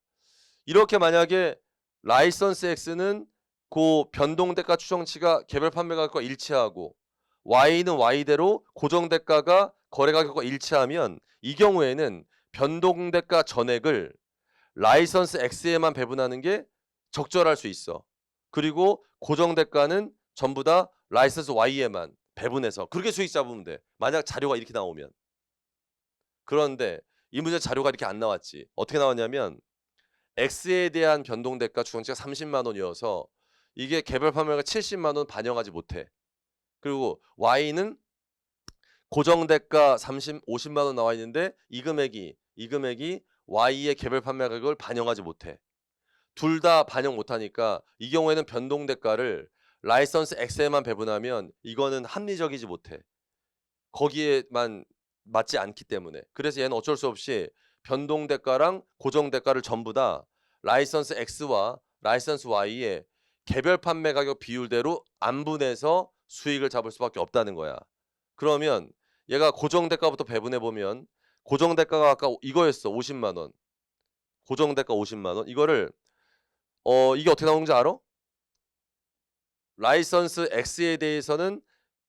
이렇게 만약에 라이선스 X는 그 변동대가 추정치가 개별 판매 가격과 일치하고 Y는 Y대로 고정대가가 거래 가격과 일치하면 이 경우에는 변동대가 전액을 라이선스 X에만 배분하는 게 적절할 수 있어. 그리고 고정대가는 전부 다 라이선스 Y에만 배분해서 그렇게 수익 잡으면 돼. 만약 자료가 이렇게 나오면. 그런데 이 문제 자료가 이렇게 안 나왔지. 어떻게 나왔냐면 X에 대한 변동대가 추정치가 30만 원이어서 이게 개별 판매가 70만 원 반영하지 못해. 그리고 Y는 고정대가 50만 원 나와 있는데 이 금액이 Y의 개별 판매 가격을 반영하지 못해. 둘 다 반영 못하니까 이 경우에는 변동대가를 라이선스 X에만 배분하면 이거는 합리적이지 못해. 거기에만 맞지 않기 때문에. 그래서 얘는 어쩔 수 없이 변동대가랑 고정대가를 전부 다 라이선스 X와 라이선스 Y의 개별 판매 가격 비율대로 안분해서 수익을 잡을 수밖에 없다는 거야. 그러면 얘가 고정대가부터 배분해 보면 고정대가가 아까 이거였어. 50만 원. 고정대가 50만 원. 이거를 이게 어떻게 나오는지 알아? 라이선스 X에 대해서는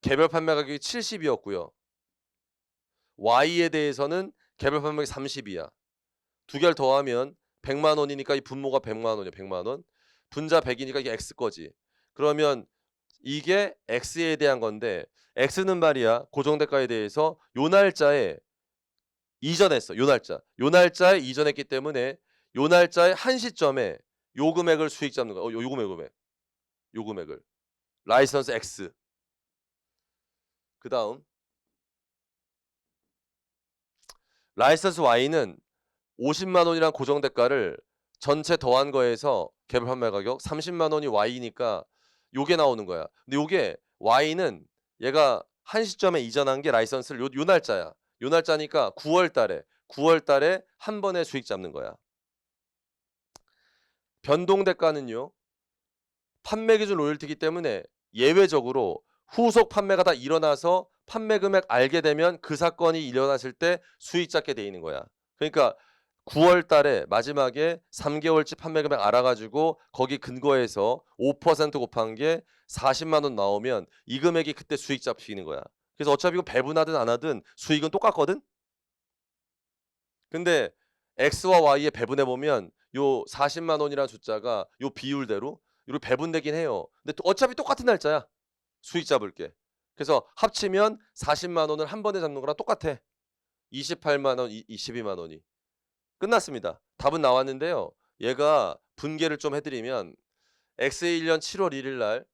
개별 판매 가격이 70이었고요. Y에 대해서는 개별 판매 가격이 30이야. 두 개를 더하면 100만 원이니까 이 분모가 100만 원이야. 100만 원. 분자 100이니까 이게 X 거지. 그러면 이게 X에 대한 건데 X는 말이야. 고정대가에 대해서 요 날짜에 이전했어. 요 날짜에 이전했기 때문에 요 날짜의 한 시점에 요 금액을 수익 잡는 거야. 요 금액을. 라이선스 X. 그다음 라이선스 Y는 50만 원이란 고정대가를 전체 더한 거에서 개별 판매 가격 30만 원이 Y니까 요게 나오는 거야. 근데 요게 Y는 얘가 한 시점에 이전한 게 라이선스를 요 날짜야. 요 날짜니까 9월 달에 한 번에 수익 잡는 거야. 변동대가는요. 판매 기준 로열티이기 때문에 예외적으로 후속 판매가 다 일어나서 판매 금액 알게 되면 그 사건이 일어났을 때 수익 잡게 돼 있는 거야. 그러니까 9월 달에 마지막에 3개월치 판매 금액 알아가지고 거기 근거해서 5% 곱한 게 40만 원 나오면 이 금액이 그때 수익 잡히는 거야. 그래서 어차피 이거 배분하든 안 하든 수익은 똑같거든? 근데 X와 Y에 배분해 보면 요 40만 원이라는 숫자가 요 비율대로 이렇게 배분되긴 해요. 근데 또 어차피 똑같은 날짜야. 수익 잡을 게. 그래서 합치면 40만 원을 한 번에 잡는 거랑 똑같아. 28만 원, 22만 원이. 끝났습니다. 답은 나왔는데요. 얘가 분개를 좀 해드리면 X의 1년 7월 1일 날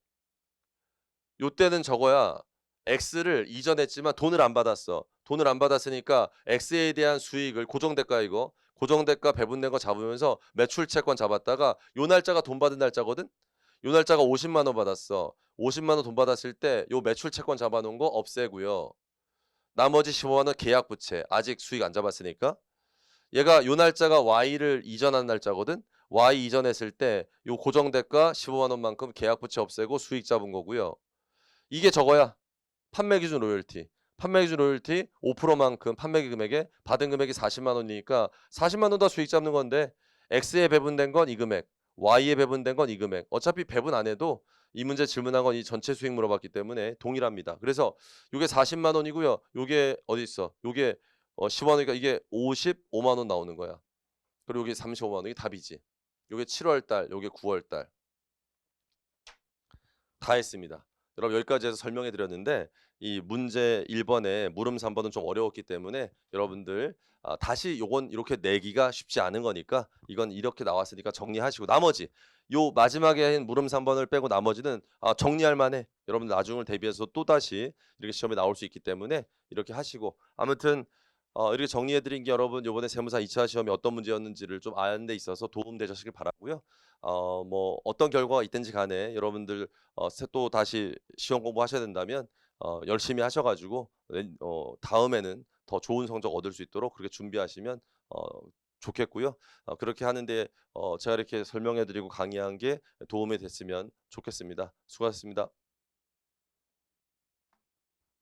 요때는 저거야. X를 이전했지만 돈을 안 받았어. 돈을 안 받았으니까 X에 대한 수익을 고정대가 이거 고정대가 배분된 거 잡으면서 매출 채권 잡았다가 요 날짜가 돈 받은 날짜거든. 요 날짜가 50만 원 받았어. 50만 원 돈 받았을 때 요 매출 채권 잡아놓은 거 없애고요. 나머지 15만 원 계약 부채 아직 수익 안 잡았으니까 얘가 요 날짜가 Y를 이전한 날짜거든. Y 이전했을 때 요 고정대가 15만 원만큼 계약 부채 없애고 수익 잡은 거고요. 이게 저거야. 판매 기준 로열티. 판매 기준 로열티 5%만큼 판매 금액에 받은 금액이 40만 원이니까 40만 원 더 수익 잡는 건데 X에 배분된 건 이 금액, Y에 배분된 건 이 금액. 어차피 배분 안 해도 이 문제 질문한 건 이 전체 수익 물어봤기 때문에 동일합니다. 그래서 요게 40만 원이고요. 요게 어디 있어? 요게 10만 원이니까 이게 55만 원 나오는 거야. 그리고 여기 35만 원. 이게 답이지. 요게 7월 달, 요게 9월 달. 다 했습니다. 여러분 여기까지 해서 설명해 드렸는데 이 문제 1번에 물음 3번은 좀 어려웠기 때문에 여러분들 다시 요건 이렇게 내기가 쉽지 않은 거니까 이건 이렇게 나왔으니까 정리하시고 나머지 요 마지막에 한 물음 3번을 빼고 나머지는 정리할 만해. 여러분들 나중을 대비해서 또다시 이렇게 시험에 나올 수 있기 때문에 이렇게 하시고 아무튼 이렇게 정리해 드린 게 여러분 요번에 세무사 2차 시험이 어떤 문제였는지를 좀 아는 데 있어서 도움 되셨길 바라고요. 뭐 어떤 결과가 있든지 간에 여러분들 또 다시 시험 공부하셔야 된다면 열심히 하셔 가지고 다음에는 더 좋은 성적 얻을 수 있도록 그렇게 준비하시면 좋겠고요. 그렇게 하는데 제가 이렇게 설명해 드리고 강의한 게 도움이 됐으면 좋겠습니다. 수고하셨습니다.